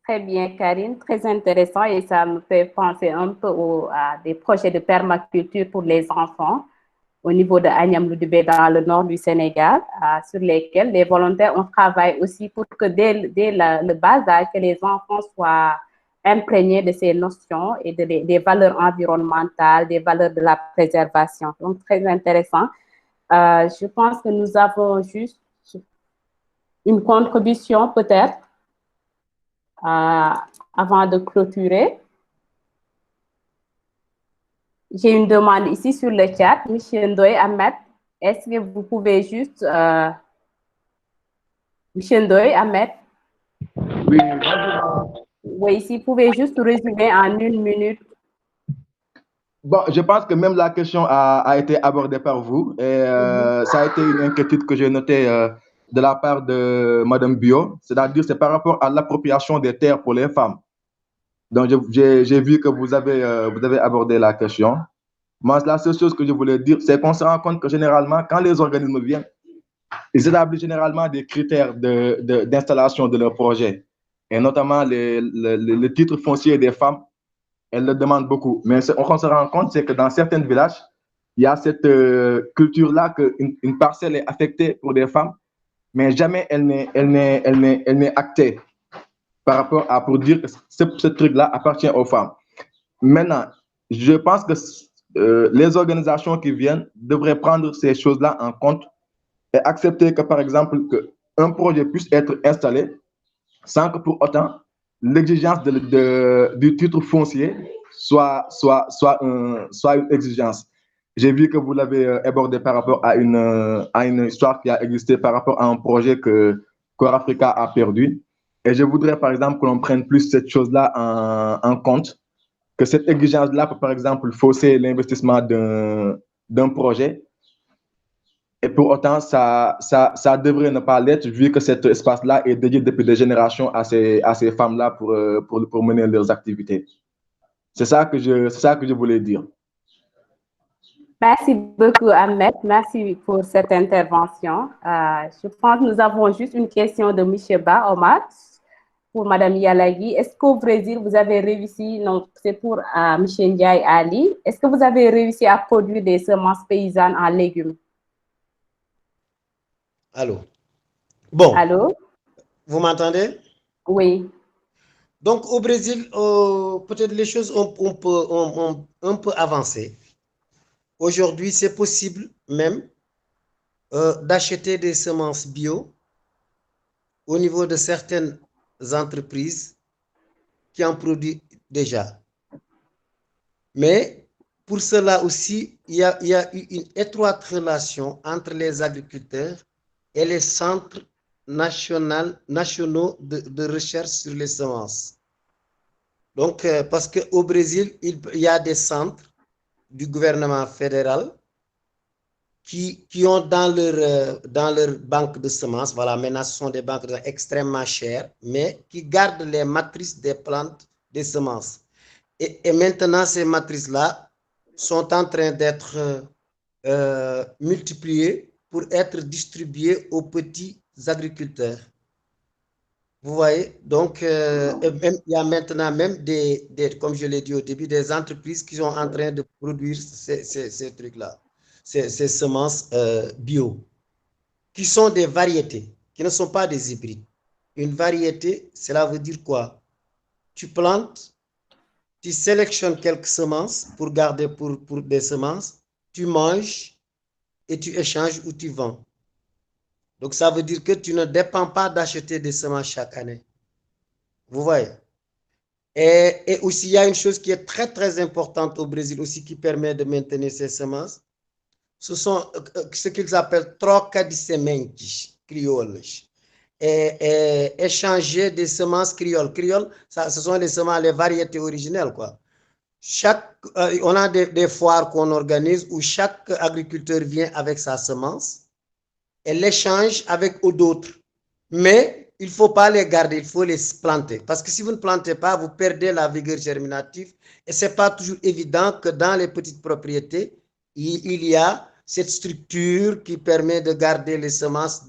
Speaker 1: Très bien, Karine, très intéressant et ça me fait penser un peu à des projets de permaculture pour les enfants au niveau de Agnam-Loudibé dans le nord du Sénégal, sur lesquels les volontaires ont travaillé aussi pour que dès le bas âge, que les enfants soient imprégnés de ces notions et des valeurs environnementales, des valeurs de la préservation. Donc, très intéressant. Je pense que nous avons juste une contribution peut-être avant de clôturer. J'ai une demande ici sur le chat. Monsieur Ndoye Ahmed, est-ce que vous pouvez juste... Monsieur Ndoye Ahmed?
Speaker 7: Oui.
Speaker 1: Oui, si vous pouvez juste résumer en 1 minute.
Speaker 7: Bon, je pense que même la question a été abordée par vous et ça a été une inquiétude que j'ai notée de la part de Madame Bio, c'est-à-dire c'est par rapport à l'appropriation des terres pour les femmes. Donc, j'ai vu que vous avez abordé la question. Moi, la seule chose que je voulais dire, c'est qu'on se rend compte que généralement, quand les organismes viennent, ils établissent généralement des critères d'installation de leur projet, et notamment le titre foncier des femmes. Elles le demandent beaucoup. Mais on se rend compte, c'est que dans certains villages, il y a cette culture-là qu'une parcelle est affectée pour des femmes, mais jamais elle n'est actée par rapport à pour dire que ce truc-là appartient aux femmes. Maintenant, je pense que les organisations qui viennent devraient prendre ces choses-là en compte et accepter que, par exemple, qu'un projet puisse être installé sans que pour autant l'exigence du titre foncier soit une exigence. J'ai vu que vous l'avez abordé par rapport à une histoire qui a existé par rapport à un projet que Core Africa a perdu. Et je voudrais, par exemple, que l'on prenne plus cette chose-là en compte, que cette exigence-là peut, par exemple, fausser l'investissement d'un projet. Et pour autant, ça devrait ne pas l'être, vu que cet espace-là est dédié depuis des générations à ces femmes-là pour mener leurs activités. C'est ça que je voulais dire.
Speaker 1: Merci beaucoup, Ahmed. Merci pour cette intervention. Je pense que nous avons juste une question de M. Ba Omar pour Mme Yalagui. Est-ce qu'au Brésil, vous avez réussi, non, c'est pour M. Ndiaye Ali, est-ce que vous avez réussi à produire des semences paysannes en légumes?
Speaker 6: Allô? Bon.
Speaker 1: Allô?
Speaker 6: Vous m'entendez?
Speaker 1: Oui.
Speaker 6: Donc, au Brésil, peut-être les choses on peut avancer. Aujourd'hui, c'est possible même d'acheter des semences bio au niveau de certaines entreprises qui en produisent déjà. Mais pour cela aussi, il y a eu une étroite relation entre les agriculteurs et les centres nationaux de recherche sur les semences. Donc, parce qu'au Brésil, il y a des centres du gouvernement fédéral qui ont dans leur banque de semences, voilà, maintenant ce sont des banques extrêmement chères, mais qui gardent les matrices des plantes, des semences. Et maintenant, ces matrices-là sont en train d'être multipliées pour être distribuées aux petits agriculteurs. Vous voyez, donc il y a maintenant même comme je l'ai dit au début, des entreprises qui sont en train de produire ces trucs-là, ces semences bio, qui sont des variétés, qui ne sont pas des hybrides. Une variété, cela veut dire quoi? Tu plantes, tu sélectionnes quelques semences pour garder pour des semences, tu manges et tu échanges ou tu vends. Donc ça veut dire que tu ne dépends pas d'acheter des semences chaque année. Vous voyez? Et aussi, il y a une chose qui est très, très importante au Brésil aussi qui permet de maintenir ces semences. Ce sont ce qu'ils appellent troca de sementes crioulas. Et échanger des semences créoles. Créoles, ce sont les semences, les variétés originelles, quoi. On a des foires qu'on organise où chaque agriculteur vient avec sa semence et l'échange avec d'autres. Mais il ne faut pas les garder, il faut les planter. Parce que si vous ne plantez pas, vous perdez la vigueur germinative. Et ce n'est pas toujours évident que dans les petites propriétés, il y a cette structure qui permet de garder les semences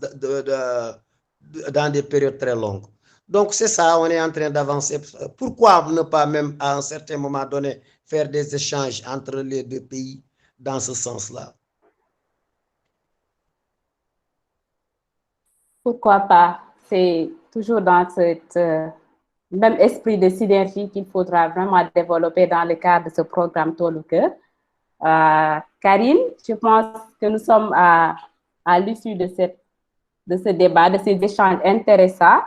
Speaker 6: dans des périodes très longues. Donc, c'est ça, on est en train d'avancer. Pourquoi ne pas même à un certain moment donné faire des échanges entre les deux pays dans ce sens-là?
Speaker 1: Pourquoi pas? C'est toujours dans cet même esprit de synergie qu'il faudra vraiment développer dans le cadre de ce programme Tôt le Cœur. Karine, je pense que nous sommes à l'issue de ce débat, de ces échanges intéressants.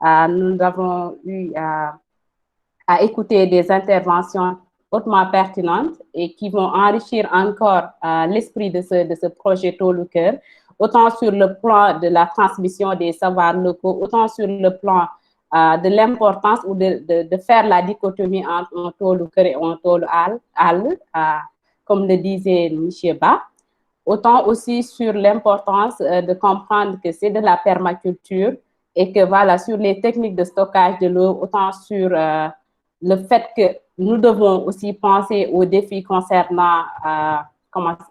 Speaker 1: Nous avons eu à écouter des interventions hautement pertinentes et qui vont enrichir encore l'esprit de ce projet Tôt le Cœur, autant sur le plan de la transmission des savoirs locaux, autant sur le plan de l'importance ou de faire la dichotomie entre un Tôt le Cœur et un Tôt le Al, comme le disait M. Ba, autant aussi sur l'importance de comprendre que c'est de la permaculture et que voilà, sur les techniques de stockage de l'eau, autant sur le fait que nous devons aussi penser aux défis concernant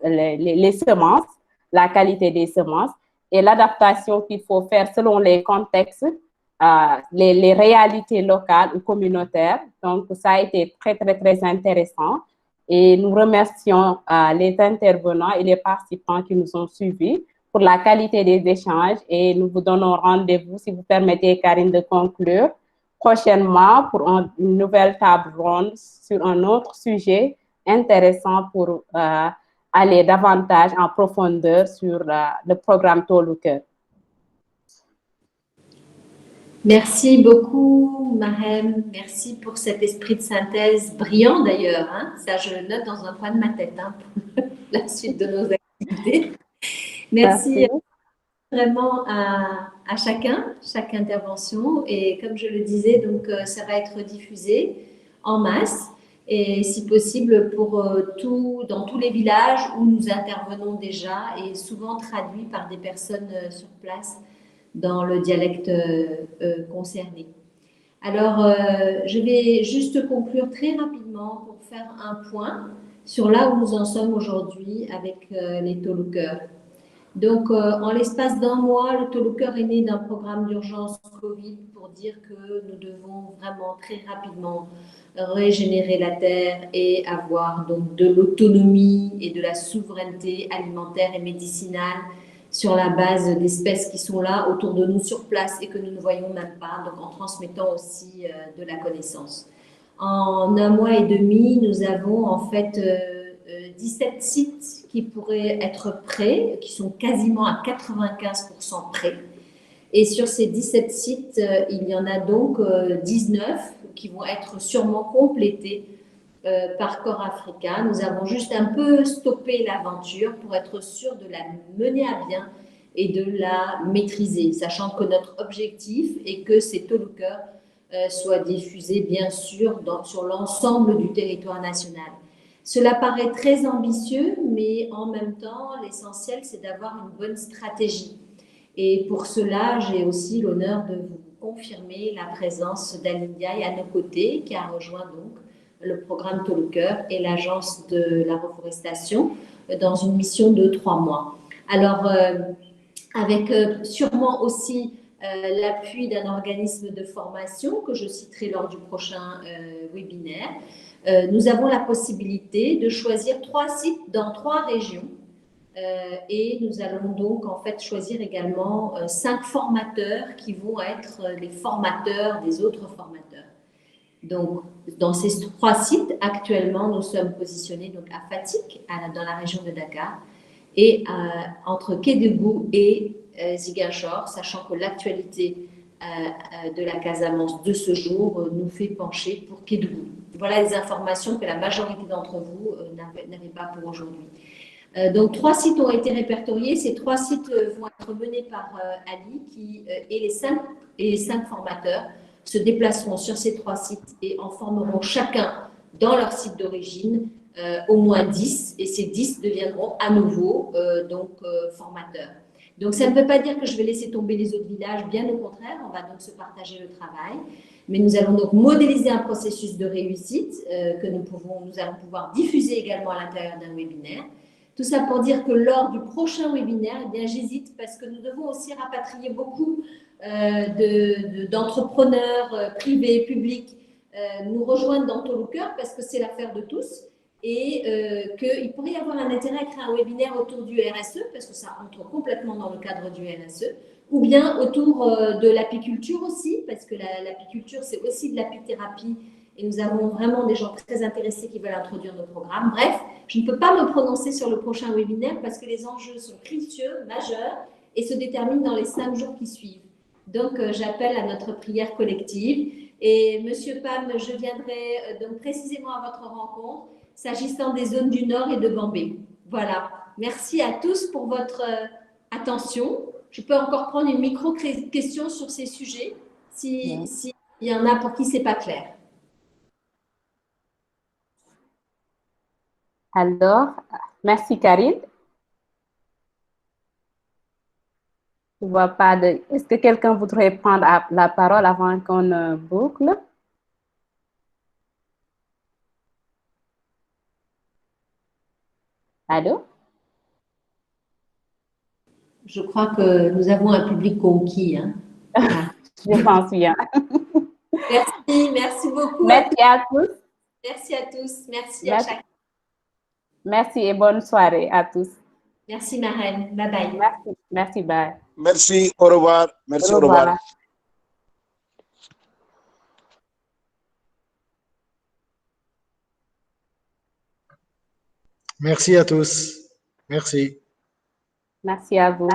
Speaker 1: les semences, la qualité des semences et l'adaptation qu'il faut faire selon les contextes, les réalités locales ou communautaires. Donc, ça a été très, très, très intéressant. Et nous remercions les intervenants et les participants qui nous ont suivis pour la qualité des échanges et nous vous donnons rendez-vous, si vous permettez, Karine, de conclure prochainement pour une nouvelle table ronde sur un autre sujet intéressant pour aller davantage en profondeur sur le programme Tôt le Cœur.
Speaker 2: Merci beaucoup, Mahem. Merci pour cet esprit de synthèse brillant d'ailleurs. Hein. Ça, je le note dans un coin de ma tête pour la suite de nos activités. Merci vraiment à chaque intervention. Et comme je le disais, donc, ça va être diffusé en masse et si possible dans tous les villages où nous intervenons déjà et souvent traduit par des personnes sur place dans le dialecte concerné. Alors, je vais juste conclure très rapidement pour faire un point sur là où nous en sommes aujourd'hui avec les Tôt le Cœur. Donc, en l'espace d'un mois, le Tôt le Cœur est né d'un programme d'urgence Covid pour dire que nous devons vraiment très rapidement régénérer la terre et avoir donc de l'autonomie et de la souveraineté alimentaire et médicinale sur la base d'espèces qui sont là autour de nous sur place et que nous ne voyons même pas, donc en transmettant aussi de la connaissance. En un mois et demi, nous avons en fait 17 sites qui pourraient être prêts, qui sont quasiment à 95% prêts. Et sur ces 17 sites, il y en a donc 19 qui vont être sûrement complétés par Corps Africa. Nous avons juste un peu stoppé l'aventure pour être sûr de la mener à bien et de la maîtriser, sachant que notre objectif est que ces talkers soient diffusés, bien sûr, sur l'ensemble du territoire national. Cela paraît très ambitieux, mais en même temps, l'essentiel, c'est d'avoir une bonne stratégie. Et pour cela, j'ai aussi l'honneur de vous confirmer la présence d'Alindiaï à nos côtés, qui a rejoint donc le programme Talker et l'agence de la reforestation dans une mission de 3 mois. Alors, avec sûrement aussi l'appui d'un organisme de formation que je citerai lors du prochain webinaire, nous avons la possibilité de choisir 3 sites dans 3 régions. Et nous allons donc en fait choisir également 5 formateurs qui vont être les formateurs des autres formateurs. Donc, dans ces 3 sites, actuellement, nous sommes positionnés donc à Fatick, dans la région de Dakar, et entre Kédougou et Ziguinchor, sachant que l'actualité de la Casamance de ce jour nous fait pencher pour Kédougou. Voilà les informations que la majorité d'entre vous n'avaient pas pour aujourd'hui. Donc, 3 sites ont été répertoriés. Ces 3 sites vont être menés par Ali et les 5 formateurs se déplaceront sur ces 3 sites et en formeront chacun dans leur site d'origine au moins 10. Et ces 10 deviendront à nouveau formateurs. Donc, ça ne veut pas dire que je vais laisser tomber les autres villages. Bien au contraire, on va donc se partager le travail. Mais nous allons donc modéliser un processus de réussite que nous allons pouvoir diffuser également à l'intérieur d'un webinaire. Tout ça pour dire que lors du prochain webinaire, eh bien, j'hésite parce que nous devons aussi rapatrier beaucoup d'entrepreneurs privés, publics, nous rejoindre dans Talker parce que c'est l'affaire de tous et qu'il pourrait y avoir un intérêt à créer un webinaire autour du RSE parce que ça entre complètement dans le cadre du RSE ou bien autour de l'apiculture aussi parce que l'apiculture, c'est aussi de l'apithérapie et nous avons vraiment des gens très intéressés qui veulent introduire nos programmes. Bref, je ne peux pas me prononcer sur le prochain webinaire parce que les enjeux sont cruciaux, majeurs et se déterminent dans les 5 jours qui suivent. Donc, j'appelle à notre prière collective. Et Monsieur Pam, je viendrai donc précisément à votre rencontre s'agissant des zones du Nord et de Bambé. Voilà. Merci à tous pour votre attention. Je peux encore prendre une micro-question sur ces sujets s'il y en a pour qui ce n'est pas clair.
Speaker 1: Alors, merci Karine. Je vois pas de... Est-ce que quelqu'un voudrait prendre la parole avant qu'on boucle? Allô?
Speaker 2: Je crois que nous avons un public conquis. Hein.
Speaker 1: Je pense bien.
Speaker 2: Merci beaucoup.
Speaker 1: Merci à tous.
Speaker 2: Merci à tous. Merci à chacun.
Speaker 1: Merci et bonne soirée à tous.
Speaker 2: Merci Marraine. Bye bye.
Speaker 1: Merci, bye.
Speaker 5: Merci, au revoir. Merci, au revoir.
Speaker 8: Merci à tous. Merci.
Speaker 1: Merci à vous.